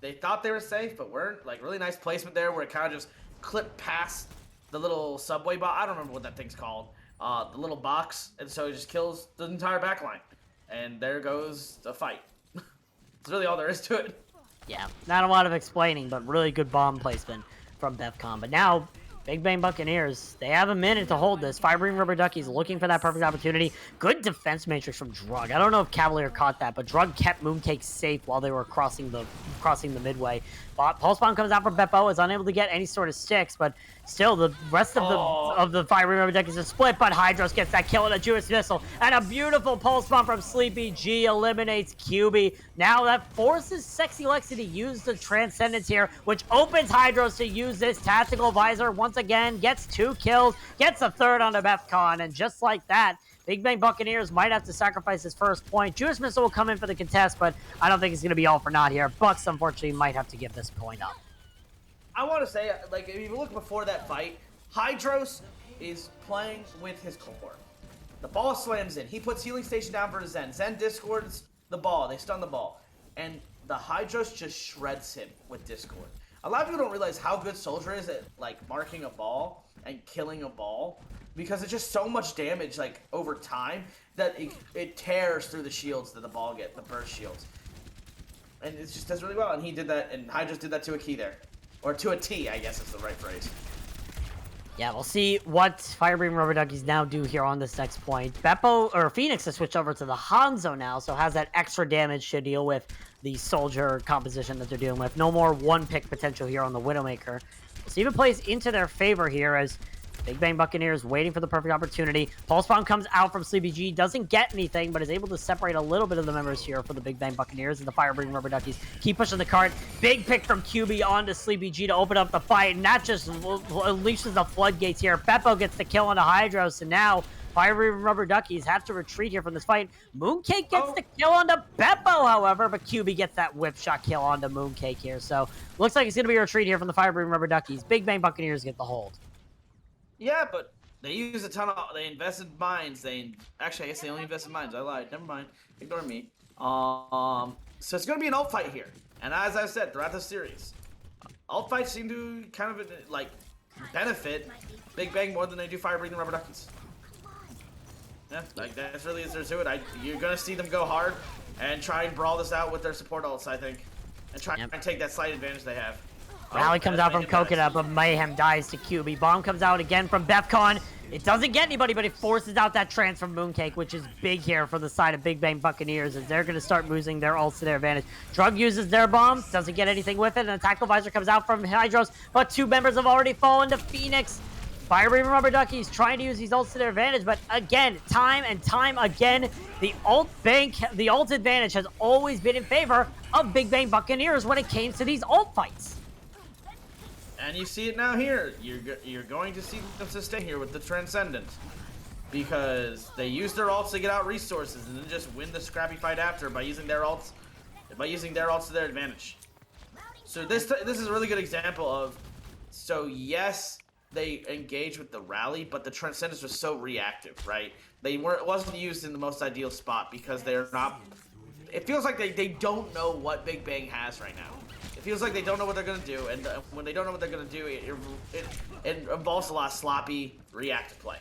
S3: they thought they were safe, but weren't. Really nice placement there where it kind of just clipped past the little subway box. I don't remember what that thing's called. The little box, and so it just kills the entire backline. And there goes the fight. That's really all there is to it.
S5: Yeah, not a lot of explaining, but really good bomb placement from Befcon. But now, Big Bang Buccaneers, they have a minute to hold this. Fire Breathing Rubber Duckies looking for that perfect opportunity. Good defense matrix from Drug. I don't know if Cavalier caught that, but Drug kept Mooncake safe while they were crossing the midway. Pulse Bomb comes out from Beppo, is unable to get any sort of sticks, but still the rest of the Fire Breathing Rubber Duckies are split, but Hydros gets that kill and a Jewish Missile, and a beautiful Pulse Bomb from Sleepy G eliminates QB. Now that forces Sexy Lexi to use the Transcendence here, which opens Hydros to use this Tactical Visor once again, gets 2 kills, gets a third on the Befcon, and just like that, Big Bang Buccaneers might have to sacrifice his first point. Jewish Missile will come in for the contest, but I don't think it's going to be all for naught here. Bucks, unfortunately, might have to give this point up.
S3: I want to say, if you look before that fight, Hydros is playing with his core. The ball slams in. He puts Healing Station down for Zen. Zen discords the ball. They stun the ball. And the Hydros just shreds him with Discord. A lot of people don't realize how good Soldier is at, marking a ball and killing a ball. Because it's just so much damage, over time, that it tears through the shields that the ball gets, the burst shields. And it just does really well, and he did that, and Hydros did that to a key there. Or to a T, I guess is the right phrase.
S5: Yeah, we'll see what Fire Breathing Rubber Duckies now do here on this next point. Phoenix has switched over to the Hanzo now, so has that extra damage to deal with the Soldier composition that they're dealing with. No more one-pick potential here on the Widowmaker. We'll see if it plays into their favor here as Big Bang Buccaneers waiting for the perfect opportunity. Pulse Bomb comes out from Sleepy G, doesn't get anything, but is able to separate a little bit of the members here for the Big Bang Buccaneers, and the Fire Breathing Rubber Duckies keep pushing the cart. Big pick from QB onto Sleepy G to open up the fight, and that just unleashes the floodgates here. Beppo gets the kill on the Hydros, and now Fire Breathing Rubber Duckies have to retreat here from this fight. Mooncake gets the kill onto Beppo, however, but QB gets that whip shot kill onto Mooncake here, so looks like it's going to be a retreat here from the Fire Breathing Rubber Duckies. Big Bang Buccaneers get the hold.
S3: Yeah, but they use a ton of. They invested mines. Actually, I guess they only invested mines. I lied. Never mind. Ignore me. So it's gonna be an ult fight here. And as I've said throughout the series, alt fights seem to kind of like benefit Big Bang more than they do fire breathing rubber duckies. Yeah, like that's really is there to it. You're gonna see them go hard and try and brawl this out with their support ults, I think, and try and take that slight advantage they have.
S5: Rally comes out from Coconut, but Mayhem dies to QB. Bomb comes out again from Befcon. It doesn't get anybody, but it forces out that trance from Mooncake, which is big here for the side of Big Bang Buccaneers, as they're going to start using their ults to their advantage. Drug uses their bomb, doesn't get anything with it, and a Tactical Visor comes out from Hydros, but 2 members have already fallen to Phoenix. Fire Breathing Rubber Duckies trying to use these ults to their advantage, but again, time and time again, the ult advantage has always been in favor of Big Bang Buccaneers when it came to these ult fights.
S3: And you see it now here. You're going to see them sustain here with the Transcendent, because they use their ults to get out resources and then just win the scrappy fight after by using their ults to their advantage. So this is a really good example of, so yes, they engage with the rally, but the Transcendence was so reactive, right? It wasn't used in the most ideal spot because they're not. It feels like they don't know what Big Bang has right now. It feels like they don't know what they're gonna do, and when they don't know what they're gonna do, it involves a lot of sloppy, reactive play.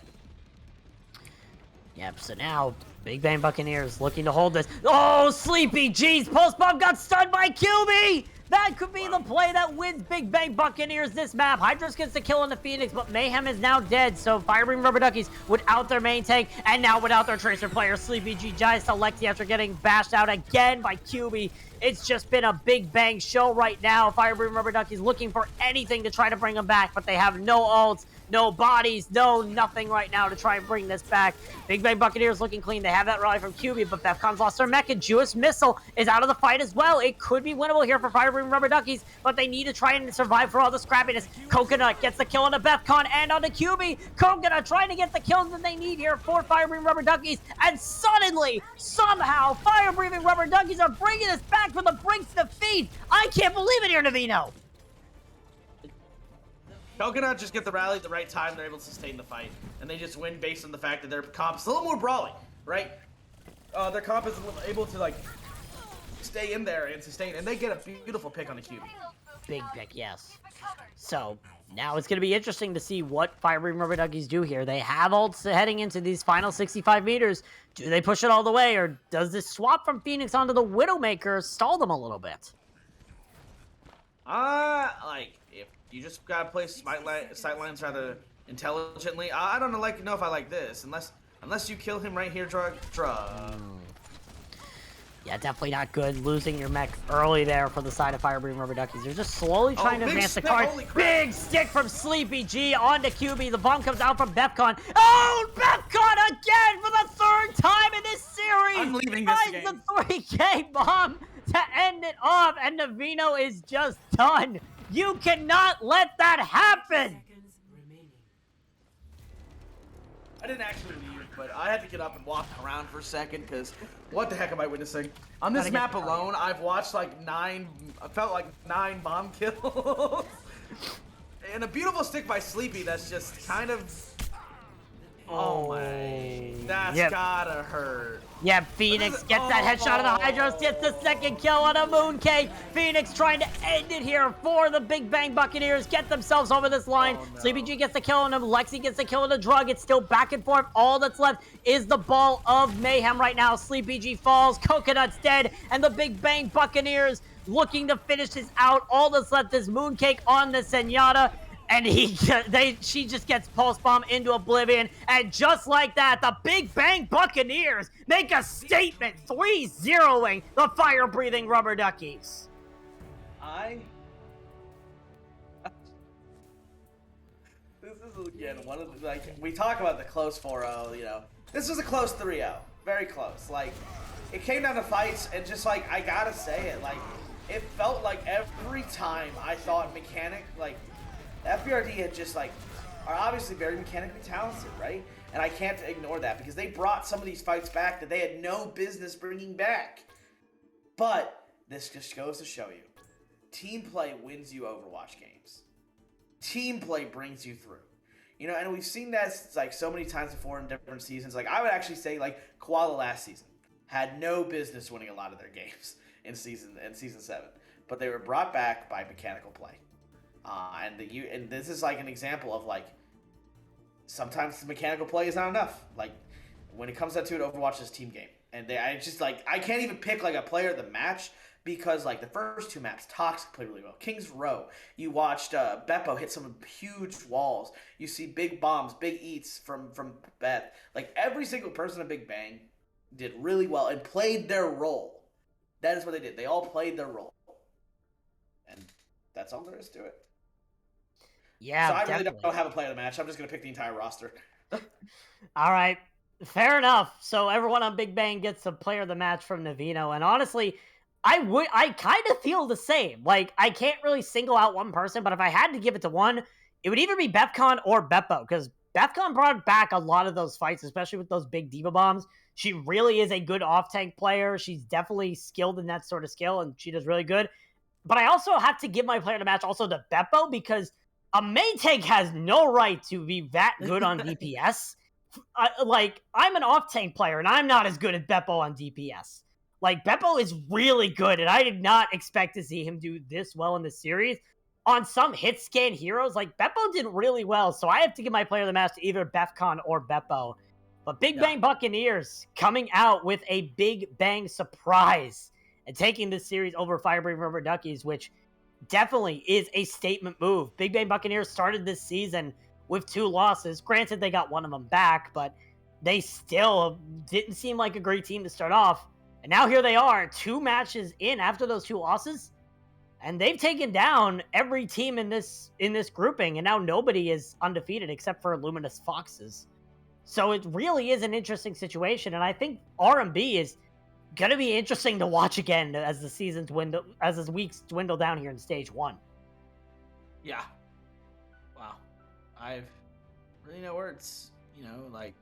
S5: Yep, so now, Big Bang Buccaneers looking to hold this. Oh, Sleepy G's Pulse Bomb got stunned by QB! That could be the play that wins Big Bang Buccaneers this map. Hydros gets the kill on the Phoenix, but Mayhem is now dead, so Fire Breathing Rubber Duckies without their main tank, and now without their Tracer player, Sleepy G Giants to Lexi after getting bashed out again by QB. It's just been a Big Bang show right now. Fire Breathing Rubber Duckies looking for anything to try to bring them back, but they have no ults, no bodies, no nothing right now to try and bring this back. Big Bang Buccaneers looking clean. They have that rally from QB, but Befcon's lost their mech, and Jewish Missile is out of the fight as well. It could be winnable here for Fire Breathing Rubber Duckies, but they need to try and survive for all the scrappiness. Coconut gets the kill on the Befcon and on the QB. Coconut trying to get the kills that they need here for Fire Breathing Rubber Duckies, and suddenly, somehow, Fire Breathing Rubber Duckies are bringing us back from the brink of defeat. I can't believe it here, Navino.
S3: Coconut just get the rally at the right time, they're able to sustain the fight, and they just win based on the fact that their comp's a little more brawly, right? Their comp is able to, like, stay in there and sustain, and they get a beautiful pick on the QB.
S5: Big pick, yes. So, now it's going to be interesting to see what Fire Breathing Rubber Duckies do here. They have ults heading into these final 65 meters. Do they push it all the way, or does this swap from Phoenix onto the Widowmaker stall them a little bit?
S3: Like, if you just gotta play sightlines rather intelligently, I don't know if I like this, unless you kill him right here, drug.
S5: Yeah, definitely not good. Losing your mech early there for the side of Fire Breathing Rubber Duckies. They're just slowly trying to advance the card. Big stick from Sleepy G onto QB. The bomb comes out from Befcon. Oh, Befcon again for the 3rd time in this series!
S3: I'm leaving this game.
S5: The 3K bomb to end it off, and Navino is just done. You cannot let that happen!
S7: Seconds remaining.
S3: I didn't actually leave, but I had to get up and walk around for a second, because what the heck am I witnessing? On this map alone, I've watched like 9 bomb kills. And a beautiful stick by Sleepy that's just kind of... Oh my... That's gotta hurt.
S5: Yeah, Phoenix gets that headshot of the Hydros, gets the 2nd kill on a Mooncake. Phoenix trying to end it here for the Big Bang Buccaneers, get themselves over this line.
S3: Oh, no.
S5: Sleepy G gets the kill on him, Lexi gets the kill on the Drug. It's still back and forth. All that's left is the ball of mayhem right now. Sleepy G falls, Coconut's dead, and the Big Bang Buccaneers looking to finish this out. All that's left is Mooncake on the Zenyatta. And she just gets Pulse Bomb into oblivion. And just like that, the Big Bang Buccaneers make a statement, 3-0ing the fire-breathing Rubber Duckies.
S3: This is, again, one of the, like, we talk about the close 4-0, you know. This was a close 3-0. Very close. Like, it came down to fights, and just, like, I gotta say it, like, it felt like every time I thought Mechanic, like, FBRD had just, like, are obviously very mechanically talented, right? And I can't ignore that because they brought some of these fights back that they had no business bringing back. But this just goes to show you, team play wins you Overwatch games. Team play brings you through. You know, and we've seen that, like, so many times before in different seasons. Like, I would actually say, like, Koala last season had no business winning a lot of their games in season 7. But they were brought back by mechanical play. And this is like an example of like sometimes the mechanical play is not enough. Like when it comes down to it, Overwatch is a team game, and I can't even pick like a player of the match because like the first 2 maps, Toxic played really well. King's Row, you watched Beppo hit some huge walls. You see big bombs, big eats from Beth. Like every single person in Big Bang did really well and played their role. That is what they did. They all played their role, and that's all there is to it.
S5: Yeah,
S3: So I
S5: definitely.
S3: really don't have a player of the match. I'm just gonna pick the entire roster.
S5: All right, fair enough. So everyone on Big Bang gets a player of the match from Navino, and honestly, I kind of feel the same. Like I can't really single out one person, but if I had to give it to one, it would either be Befcon or Beppo, because Befcon brought back a lot of those fights, especially with those big diva bombs. She really is a good off-tank player. She's definitely skilled in that sort of skill, and she does really good. But I also have to give my player of the match also to Beppo, because a main tank has no right to be that good on DPS. I'm an off-tank player, and I'm not as good as Beppo on DPS. Like, Beppo is really good, and I did not expect to see him do this well in the series. On some hit scan heroes, like, Beppo did really well, so I have to give my player of the match to either Befcon or Beppo. But Big Bang Buccaneers coming out with a Big Bang surprise and taking this series over Firebreathing Rubber Duckies, which definitely is a statement move. Big Bang Buccaneers started this season with 2 losses. Granted, they got one of them back, but they still didn't seem like a great team to start off. And now here they are, 2 matches in after those 2 losses, and they've taken down every team in this grouping, and now nobody is undefeated except for Luminous Foxes. So it really is an interesting situation, and I think RMB is going to be interesting to watch again as the weeks dwindle down here in Stage 1.
S3: Yeah. Wow. I've really no words. Like,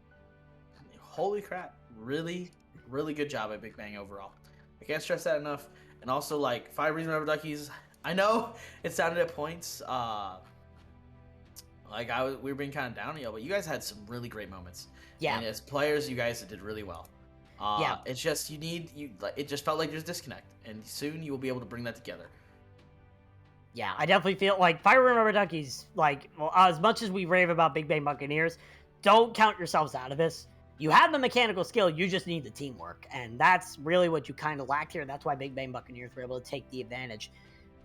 S3: holy crap. Really, really good job at Big Bang overall. I can't stress that enough. And also, like, 5 Reasons Rubber Duckies, I know it sounded at points, we were being kind of down on you, but you guys had some really great moments.
S5: Yeah.
S3: And as players, you guys did really well.
S5: Yeah.
S3: It's just it just felt like there's disconnect, and soon you will be able to bring that together.
S5: Yeah, I definitely feel like Fire Rubber Duckies, as much as we rave about Big Bang Buccaneers, don't count yourselves out of this. You have the mechanical skill, you just need the teamwork, and that's really what you kind of lacked here. That's why Big Bang Buccaneers were able to take the advantage.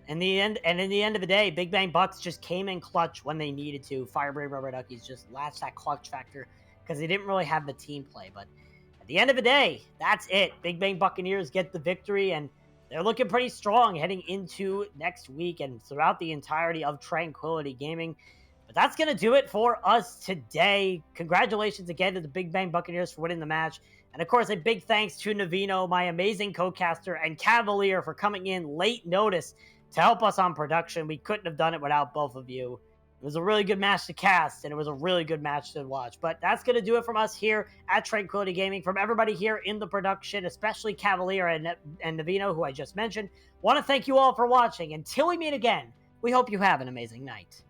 S5: In the end of the day, Big Bang Bucks just came in clutch when they needed to. Firebrave Rubber Duckies just latched that clutch factor because they didn't really have the team play. But at the end of the day, that's it. Big Bang Buccaneers get the victory, and they're looking pretty strong heading into next week and throughout the entirety of Tranquility Gaming. But that's going to do it for us today. Congratulations again to the Big Bang Buccaneers for winning the match. And of course, a big thanks to Navino, my amazing co-caster, and Cavalier for coming in late notice to help us on production. We couldn't have done it without both of you. It was a really good match to cast, and it was a really good match to watch. But that's going to do it from us here at Tranquility Gaming. From everybody here in the production, especially Cavalier and Navino, who I just mentioned, want to thank you all for watching. Until we meet again, we hope you have an amazing night.